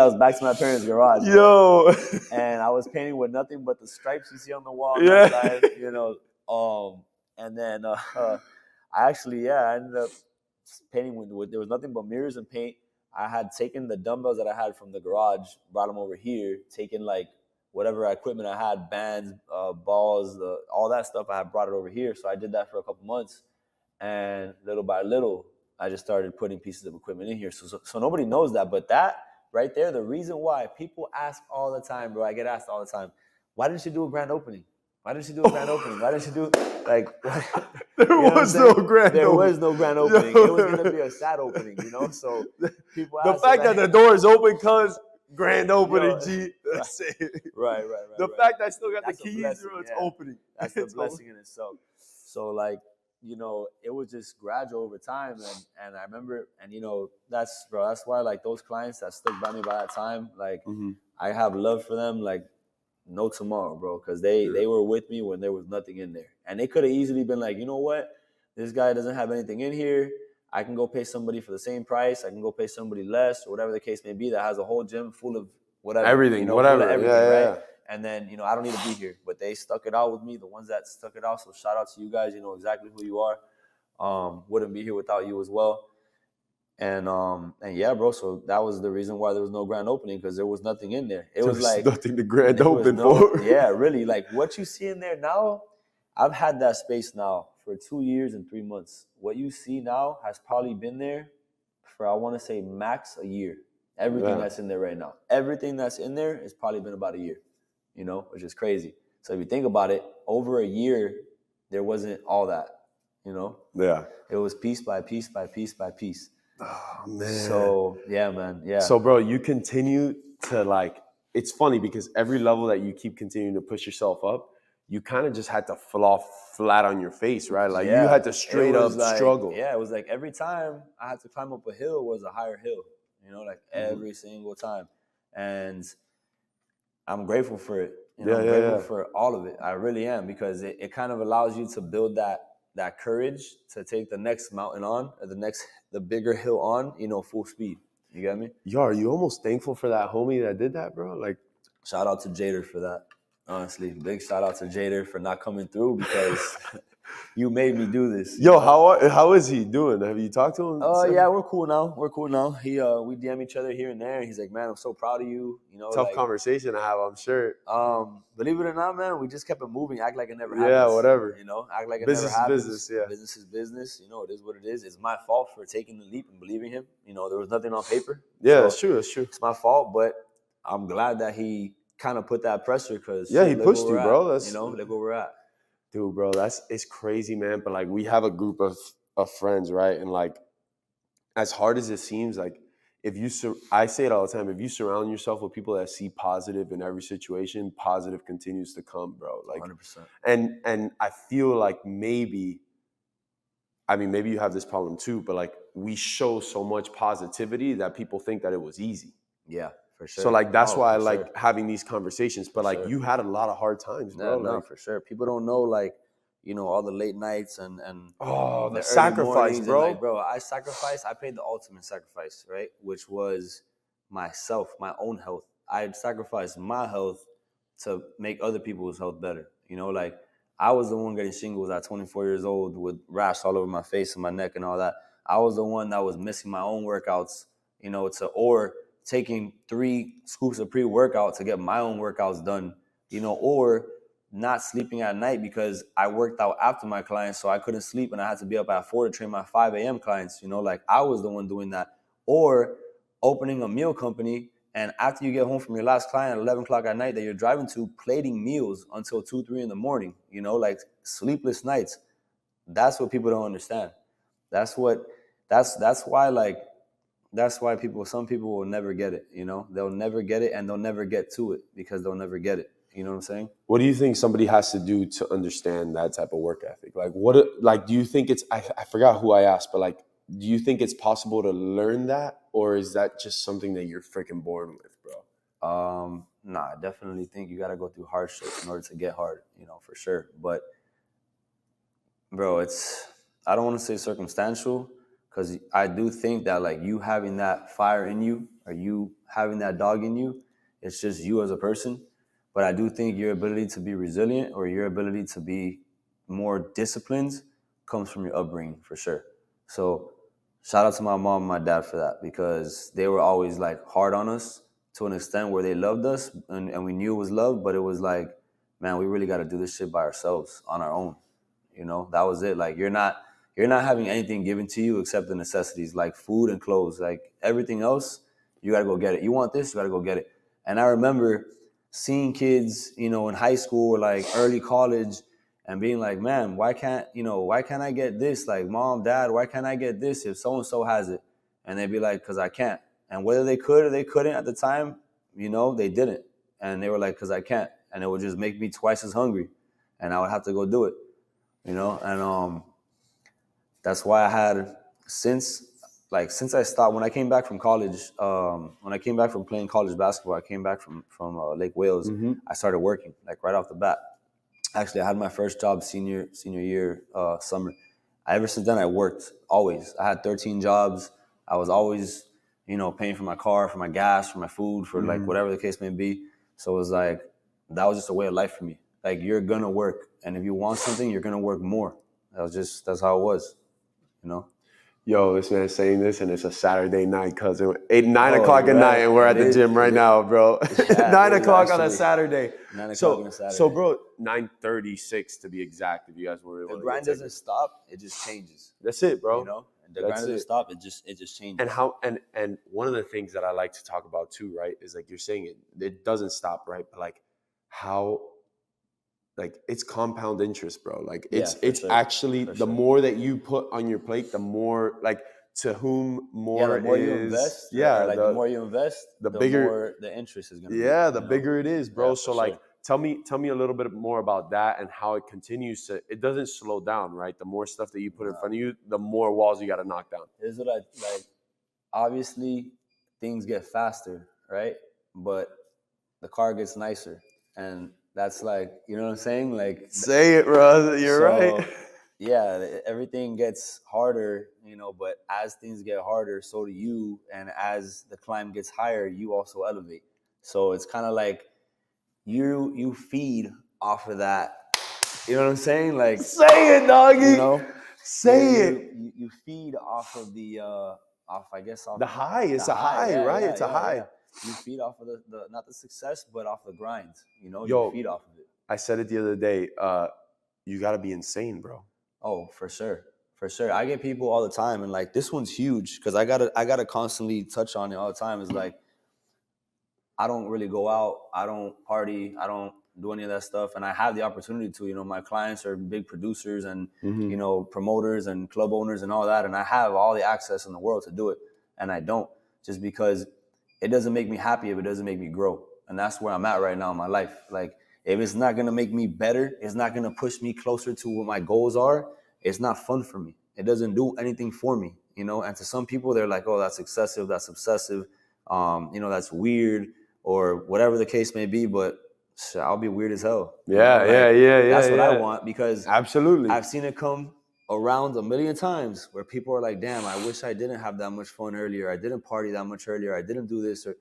was back to my parents' garage. Yo. And I was painting with nothing but the stripes you see on the wall. Yeah. Outside, and then I ended up painting with there was nothing but mirrors and paint. I had taken the dumbbells that I had from the garage, brought them over here, taken like whatever equipment I had, bands, balls, all that stuff. I had brought it over here. So I did that for a couple months. And little by little, I just started putting pieces of equipment in here. So nobody knows that. But that right there, the reason why people ask all the time, bro, I get asked all the time, why didn't you do a grand opening? Why didn't you do a grand opening? Why didn't you do, like, There was no grand opening. It was going to be a sad opening, So people ask. The fact that the door is open because grand opening, G. That's it. Right. The fact that I still got the keys, bro, it's opening. That's a blessing in itself. So, like, it was just gradual over time. And I remember, and, that's why, like, those clients that stuck by me by that time, like, I have love for them, like, no tomorrow, bro, because they were with me when there was nothing in there. And they could have easily been like, you know what? This guy doesn't have anything in here. I can go pay somebody for the same price. I can go pay somebody less, or whatever the case may be, that has a whole gym full of whatever. Everything, whatever. Right? Yeah. And then, I don't need to be here. But they stuck it out with me, the ones that stuck it out. So shout out to you guys. You know exactly who you are. Wouldn't be here without you as well. And yeah, bro, so that was the reason why there was no grand opening, because there was nothing in there. It was like nothing to grand open for. Yeah, really. Like what you see in there now, I've had that space now for 2 years and 3 months. What you see now has probably been there for, I want to say, max a year. Everything that's in there right now. Everything that's in there has probably been about a year, which is crazy. So if you think about it, over a year, there wasn't all that, Yeah. It was piece by piece by piece by piece. Oh, man. So, yeah, man. Yeah. So, bro, you continue to it's funny because every level that you keep continuing to push yourself up, you kind of just had to fall flat on your face, right? Like you had to straight up struggle. Yeah, it was like every time I had to climb up a hill was a higher hill, every single time. And I'm grateful for it. I'm grateful for all of it. I really am, because it kind of allows you to build that courage to take the next mountain on, or the bigger hill on, full speed. You get me? Yo, are you almost thankful for that homie that did that, bro? Like, shout out to Jader for that. Honestly, big shout out to Jader for not coming through because you made me do this. Yo, how is he doing? Have you talked to him? Yeah, we're cool now. We're cool now. We DM each other here and there. He's like, man, I'm so proud of you. You know, Tough like, conversation to have, I'm sure. believe it or not, man, we just kept it moving. Act like it never happened. Yeah, whatever. You know, act like it Business never happens. Business, yeah. Business is business. You know, it is what it is. It's my fault for taking the leap and believing him. You know, there was nothing on paper. Yeah, so that's true. That's true. It's my fault, but I'm glad that he kind of put that pressure because he pushed you, bro. Look where we're at. Dude, bro, it's crazy, man. But like, we have a group of friends, right? And like, as hard as it seems, like, I say it all the time, if you surround yourself with people that see positive in every situation, positive continues to come, bro. Like, 100%. And I feel like maybe you have this problem too, but like, we show so much positivity that people think that it was easy. Yeah, for sure. So like, that's why I like having these conversations. But like, you had a lot of hard times, bro. No, like, for sure. People don't know, like, you know, all the late nights and the sacrifice, bro. Like, bro, I sacrificed. I paid the ultimate sacrifice, right? Which was myself, my own health. I had sacrificed my health to make other people's health better. You know, like, I was the one getting shingles at 24 years old with rash all over my face and my neck and all that. I was the one that was missing my own workouts, you know, or taking 3 scoops of pre-workout to get my own workouts done, you know, or not sleeping at night because I worked out after my clients, so I couldn't sleep and I had to be up at 4 to train my 5 a.m. clients, you know, like, I was the one doing that. Or opening a meal company, and after you get home from your last client at 11 o'clock at night that you're driving to, plating meals until 2, 3 in the morning, you know, like, sleepless nights. That's what people don't understand. That's why some people will never get it, you know? They'll never get it, and they'll never get to it because they'll never get it. You know what I'm saying? What do you think somebody has to do to understand that type of work ethic? Like, do you think it's, I forgot who I asked, but like, do you think it's possible to learn that? Or is that just something that you're freaking born with, bro? Nah, I definitely think you got to go through hardship in order to get hard, you know, for sure. But, bro, I don't want to say circumstantial, because I do think that, like, you having that fire in you, or you having that dog in you, it's just you as a person. But I do think your ability to be resilient, or your ability to be more disciplined, comes from your upbringing, for sure. So shout out to my mom and my dad for that, because they were always, like, hard on us to an extent where they loved us, and we knew it was love, but it was like, man, we really got to do this shit by ourselves on our own. You know, that was it. Like, you're not having anything given to you except the necessities, like food and clothes. Like, everything else, you got to go get it. You want this, you got to go get it. And I remember seeing kids, you know, in high school or like early college, and being like, man, why can't I get this? Like, mom, dad, why can't I get this if so-and-so has it? And they'd be like, because I can't. And whether they could or they couldn't at the time, you know, they didn't. And they were like, because I can't. And it would just make me twice as hungry. And I would have to go do it, you know? And that's why I had, since I stopped, when I came back from college, when I came back from playing college basketball, I came back from Lake Wales, I started working, like, right off the bat. Actually, I had my first job senior year, summer. Ever since then, I worked, always. I had 13 jobs. I was always, you know, paying for my car, for my gas, for my food, for like whatever the case may be. So it was like, that was just a way of life for me. Like, you're going to work. And if you want something, you're going to work more. That's how it was, you know? Yo, this man's saying this, and it's a Saturday night, cousin. 9 o'clock at night, and we're at the gym right now, bro. Yeah, 9 o'clock on a Saturday. 9 o'clock on a Saturday. So, bro, 9:36 to be exact, if you guys were able to. The grind doesn't stop, it just changes. That's it, bro. You know? The grind doesn't stop, it just changes. And one of the things that I like to talk about too, right, is like, you're saying it doesn't stop, right? But like, how, like, it's compound interest, bro. Like, it's actually the more that you put on your plate, the more, like, to whom more the more is, you invest, the more you invest, the bigger more the interest is going to be. Yeah, the bigger it is, bro. Yeah, so like, tell me a little bit more about that, and how it continues to, it doesn't slow down, right? The more stuff that you put in front of you, the more walls you got to knock down. Here's what I like. Obviously, things get faster, right? But the car gets nicer, and that's like, you know what I'm saying? Like, say it, bro. You're right. Yeah, everything gets harder, you know, but as things get harder, so do you. And as the climb gets higher, you also elevate. So it's kind of like, you feed off of that. You know what I'm saying? Like, say it, doggy. you know, Say it. You feed off of the off The high. It's a high, yeah, right? yeah, It's a high. Yeah. You feed off of the not the success, but off the grind. You know, Yo, you feed off of it. I said it the other day. You got to be insane, bro. Oh, for sure. For sure. I get people all the time, and like, this one's huge because I gotta constantly touch on it all the time. It's like, I don't really go out, I don't party, I don't do any of that stuff, and I have the opportunity to. You know, my clients are big producers and you know, promoters and club owners and all that, and I have all the access in the world to do it, and I don't, just because it doesn't make me happy if it doesn't make me grow. And that's where I'm at right now in my life. Like, if it's not gonna make me better, it's not gonna push me closer to what my goals are, it's not fun for me. It doesn't do anything for me, you know. And to some people, they're like, oh, that's excessive, that's obsessive, you know, that's weird, or whatever the case may be. But I'll be weird as hell. Yeah, you know? yeah. That's what I want, because absolutely, I've seen it come around a million times where people are like, damn, I wish I didn't have that much fun earlier. I didn't party that much earlier. I didn't do this. Or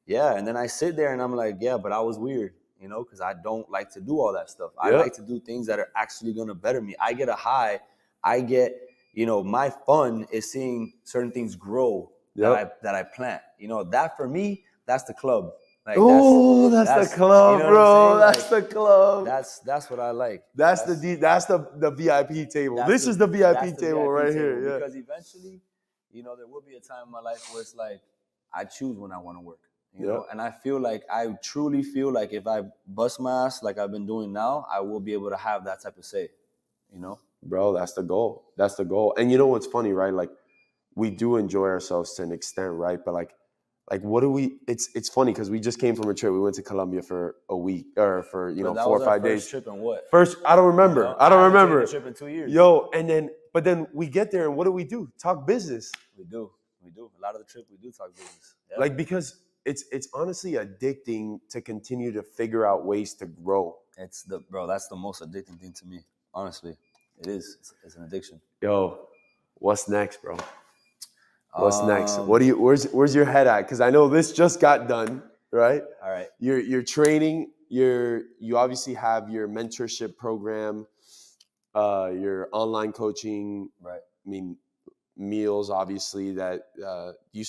yeah. And then I sit there and I'm like, yeah, but I was weird, you know, because I don't like to do all that stuff. I like to do things that are actually going to better me. I get a high. I get, you know, my fun is seeing certain things grow that I plant. You know, that for me, that's the club. Like, that's the club, you know, bro. That's like, the club. That's what I like. That's the VIP table. This is the VIP table right here. Yeah. Because eventually, you know, there will be a time in my life where it's like, I choose when I want to work. You know, and I truly feel like if I bust my ass like I've been doing now, I will be able to have that type of say. You know, bro, that's the goal. That's the goal. And you know what's funny, right? Like, we do enjoy ourselves to an extent, right? But like what do we? It's funny because we just came from a trip. We went to Colombia for a week, or for 4 or 5 days. Trip and what? First, I don't remember. You know, I don't remember. Trip in 2 years. Yo, but then we get there and what do? Talk business. We do. A lot of the trip we do talk business. Yeah. Like, because it's honestly addicting to continue to figure out ways to grow. That's the most addicting thing to me. Honestly, it is. It's an addiction. Yo, what's next, bro? What's next? Where's your head at? Because I know this just got done, right? All right. You're training. You obviously have your mentorship program, your online coaching. Right. I mean, meals, obviously, that you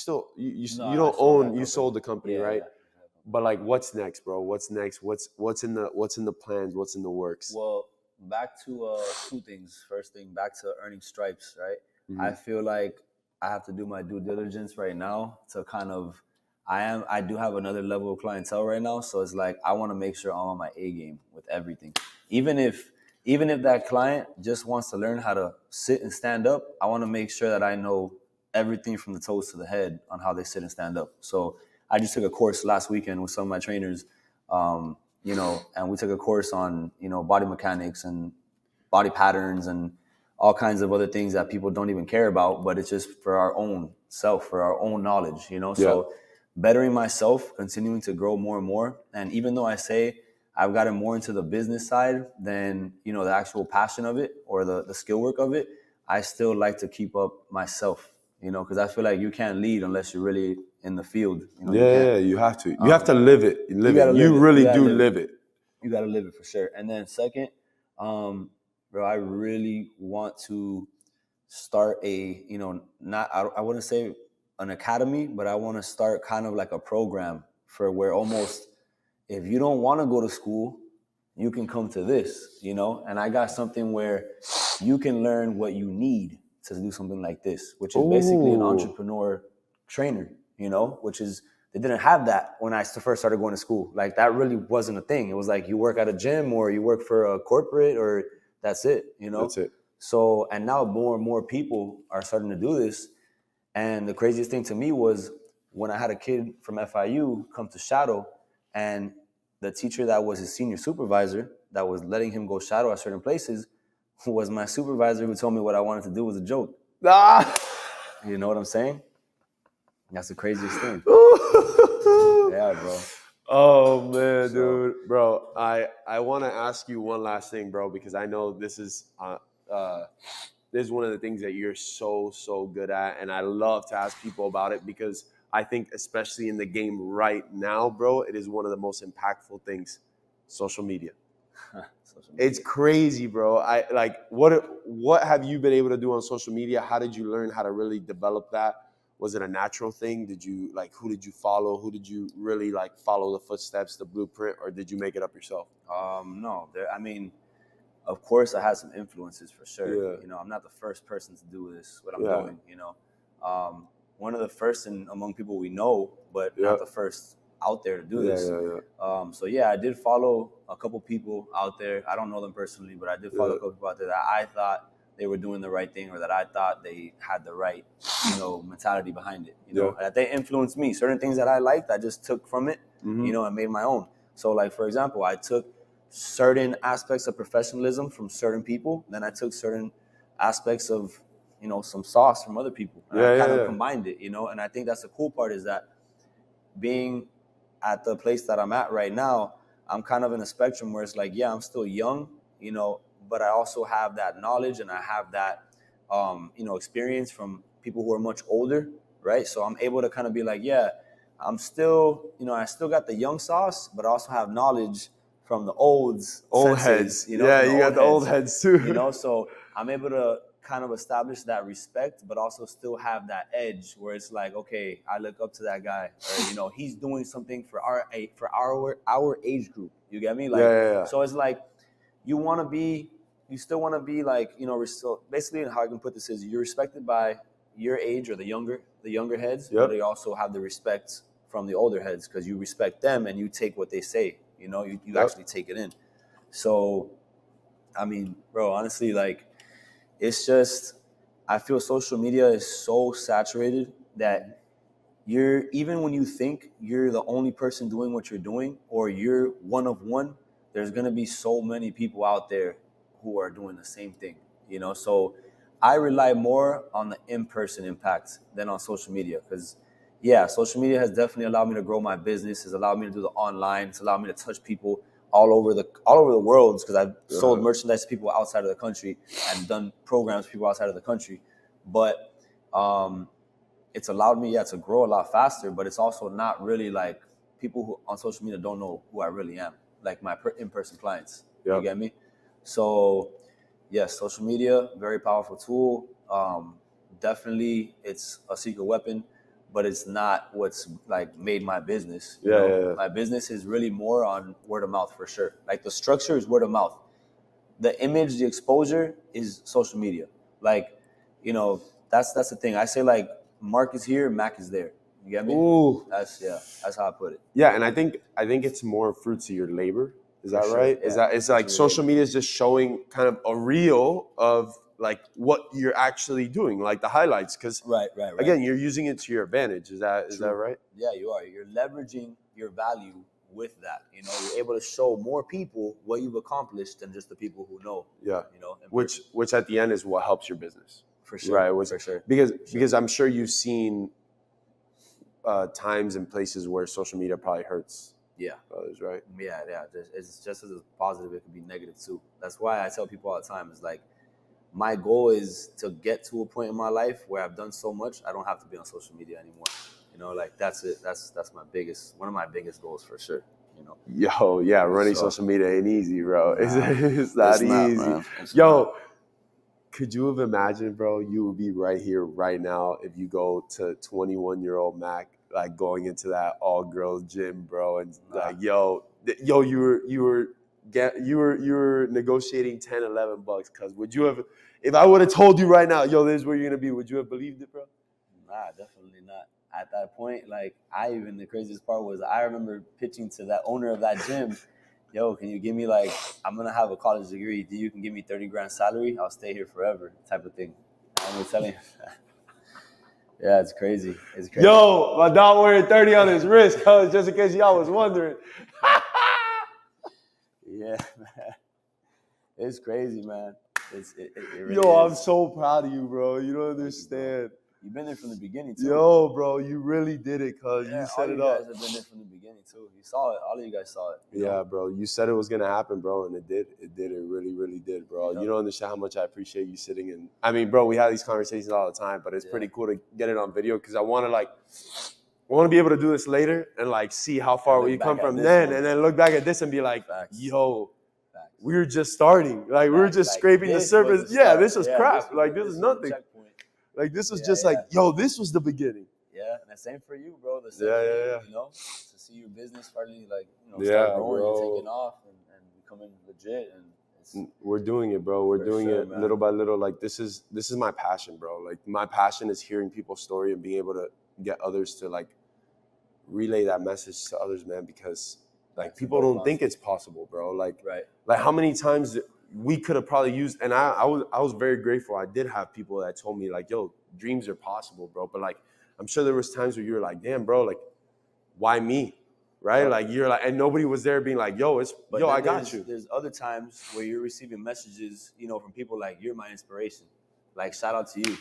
don't own. You sold the company, right? Yeah. But like, what's next, bro? What's next? What's in the plans? What's in the works? Well, back to two things. First thing, back to earning stripes, right? Mm-hmm. I feel like I have to do my due diligence right now to kind of, I do have another level of clientele right now. So it's like, I want to make sure I'm on my A game with everything. Even if that client just wants to learn how to sit and stand up, I want to make sure that I know everything from the toes to the head on how they sit and stand up. So I just took a course last weekend with some of my trainers, you know, and we took a course on, you know, body mechanics and body patterns and all kinds of other things that people don't even care about, but it's just for our own self, for our own knowledge, you know? Yeah. So bettering myself, continuing to grow more and more. And even though I say I've gotten more into the business side than, you know, the actual passion of it or the skill work of it, I still like to keep up myself, you know, because I feel like you can't lead unless you're really in the field. You know, you have to. You have to live it. You really do live it. You got to live it for sure. And then second, bro, I really want to start a, you know, I wouldn't say an academy, but I want to start kind of like a program for where almost, if you don't want to go to school, you can come to this, you know? And I got something where you can learn what you need to do something like this, which is basically an entrepreneur trainer, you know, which is, they didn't have that when I first started going to school. Like, that really wasn't a thing. It was like, you work at a gym or you work for a corporate, or that's it, you know? That's it. So, and now more and more people are starting to do this. And the craziest thing to me was when I had a kid from FIU come to shadow, and the teacher that was his senior supervisor that was letting him go shadow at certain places was my supervisor, who told me what I wanted to do was a joke. You know what I'm saying? That's the craziest thing. Yeah, bro. Oh, man, dude. Bro, I want to ask you one last thing, bro, because I know this is one of the things that you're so good at, and I love to ask people about it because I think, especially in the game right now, bro, it is one of the most impactful things. Social media. Social media. It's crazy, bro. I like what have you been able to do on social media? How did you learn how to really develop that? Was it a natural thing? Did you like who did you follow? Who did you really like follow the footsteps, the blueprint, or did you make it up yourself? No, I mean, of course, I had some influences for sure. Yeah. You know, I'm not the first person to do this. What I'm Yeah. doing, you know, one of the first among people we know, but Yeah. not the first out there to do this. Yeah. So yeah, I did follow a couple people out there. I don't know them personally, but I did follow a couple people out there that I thought they were doing the right thing, or that I thought they had the right, you know, mentality behind it. You know, that they influenced me. Certain things that I liked, I just took from it, you know, and made my own. So like, for example, I took certain aspects of professionalism from certain people. Then I took certain aspects of, you know, some sauce from other people. And I kind of combined it, you know. And I think that's the cool part, is that being at the place that I'm at right now, I'm kind of in a spectrum where it's like, yeah, I'm still young, you know, but I also have that knowledge and I have that, you know, experience from people who are much older, right? So I'm able to kind of be like, yeah, I'm still, you know, I still got the young sauce, but I also have knowledge from the old heads. You know, yeah, you got the old heads too. You know, so I'm able to kind of establish that respect, but also still have that edge where it's like, okay, I look up to that guy, or you know, he's doing something for our age group. You get me? Like, so it's like you still want to be like, you know, so basically how I can put this is you're respected by your age or the younger heads, but you also have the respect from the older heads because you respect them and you take what they say. You know, you actually take it in. So, I mean, bro, honestly, like, it's just, I feel social media is so saturated that even when you think you're the only person doing what you're doing, or you're one of one, there's going to be so many people out there who are doing the same thing, you know? So I rely more on the in-person impact than on social media, because yeah, social media has definitely allowed me to grow my business. It's allowed me to do the online. It's allowed me to touch people all over the world, because I've sold merchandise to people outside of the country and done programs for people outside of the country. But it's allowed me, to grow a lot faster. But it's also not really like people who on social media don't know who I really am, like my in-person clients. You get me? So yes, social media, very powerful tool. Definitely, it's a secret weapon. But it's not what's like made my business. You know? My business is really more on word of mouth for sure. Like the structure is word of mouth. The image, the exposure is social media. Like, you know, that's the thing. I say like Mark is here, Mac is there. You get me? Ooh. That's how I put it. Yeah, and I think it's more fruits of your labor. Is that right? Yeah. It's like social media is just showing kind of a reel of like what you're actually doing, like the highlights. Because right. Again, you're using it to your advantage. Is that right? Yeah, you are. You're leveraging your value with that. You know, you're able to show more people what you've accomplished than just the people who know. Yeah. You know, which at the end is what helps your business. For sure. Right. For sure. Because I'm sure you've seen times and places where social media probably hurts. Yeah. Others, right? Yeah. It's just as positive, it can be negative too. That's why I tell people all the time, is like, my goal is to get to a point in my life where I've done so much, I don't have to be on social media anymore. You know, like that's it. That's one of my biggest goals for sure. You know. Yo, yeah, running social media ain't easy, bro. It's not easy. Could you have imagined, bro, you would be right here, right now, if you go to 21-year-old Mac, like going into that all-girls gym, bro, and like, yo, you were negotiating $10-11, cause would you have, if I would have told you right now, yo, this is where you're gonna be, would you have believed it, bro? Nah, definitely not. At that point, like, the craziest part was I remember pitching to that owner of that gym, yo, can you give me, like, I'm gonna have a college degree, you can give me $30,000 salary, I'll stay here forever, type of thing. I'm telling you. Yeah, it's crazy. Yo, my dog wearing 30 on his wrist, cuz, just in case y'all was wondering. Yeah, man. It's crazy, man. It really Yo, is. I'm so proud of you, bro. You don't understand. You've been there from the beginning, too. Yo, bro, you really did it, cuz. Yeah, you set it up. All you guys have been there from the beginning, too. You saw it. All of you guys saw it. Yeah, bro. You said it was going to happen, bro, and it did. It did. It really, really did, bro. Yep. You don't understand how much I appreciate you sitting in. I mean, bro, we have these conversations all the time, but it's pretty cool to get it on video, because I want want to be able to do this later and like see how far we come from then, and then look back at this and be like, yo, we were just starting. Like we were just scraping the surface. Yeah, this was crap. Like this is nothing. Like this was just like, yo, this was the beginning. Yeah, and the same for you, bro. The same for you, you know, to see your business finally like, you know, start growing and taking off and becoming legit. And we're doing it, bro. We're doing it little by little. Like this is my passion, bro. Like my passion is hearing people's story and being able to get others to like relay that message to others, man, because like people don't think it's possible, bro. Like like how many times we could have probably used, and I was very grateful. I did have people that told me like, yo, dreams are possible, bro. But like I'm sure there was times where you were like, damn, bro, like why me? Right? Like you're like, and nobody was there being like, yo, I got you. There's other times where you're receiving messages, you know, from people like, you're my inspiration. Like shout out to you.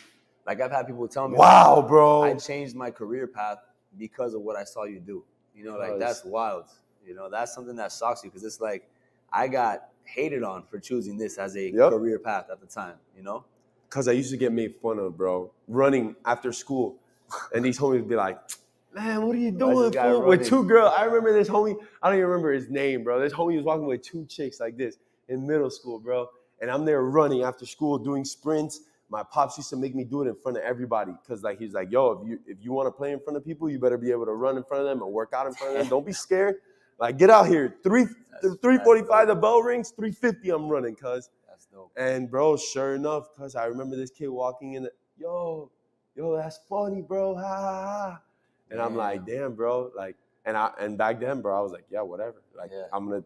Like I've had people tell me, wow, bro, I changed my career path because of what I saw you do. You know, like that's wild. You know, that's something that shocks you because it's like I got hated on for choosing this as a career path at the time, you know? Because I used to get made fun of, bro, running after school. And these homies would be like, man, what are you doing, fool? With two girls. I remember this homie, I don't even remember his name, bro. This homie was walking with two chicks like this in middle school, bro. And I'm there running after school doing sprints. My pops used to make me do it in front of everybody because like he's like, yo, if you want to play in front of people, you better be able to run in front of them and work out in front of them. Don't be scared. Like get out here. 3:45 the bell rings, 3:50 I'm running, cuz. That's dope. And bro, sure enough, cuz I remember this kid walking in, yo, that's funny, bro. Ha ha ha. And I'm like, damn, bro. Like, and back then, bro, I was like, yeah, whatever. Like,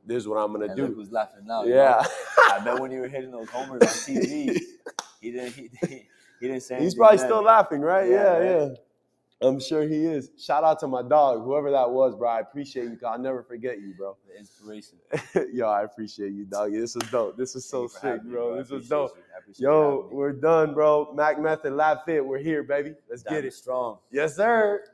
this is what I'm gonna do. Look who's laughing now. Yeah. I bet when you were hitting those homers on TV, he didn't say anything. He's probably still laughing, right? Yeah. I'm sure he is. Shout out to my dog, whoever that was, bro. I appreciate you. I'll never forget you, bro. The inspiration. Yo, I appreciate you, dog. This was dope. This was so sick, bro. This was dope. Yo, we're done, bro. Mac Method, Lab Fit. We're here, baby. Let's get it. Strong. Yes, sir.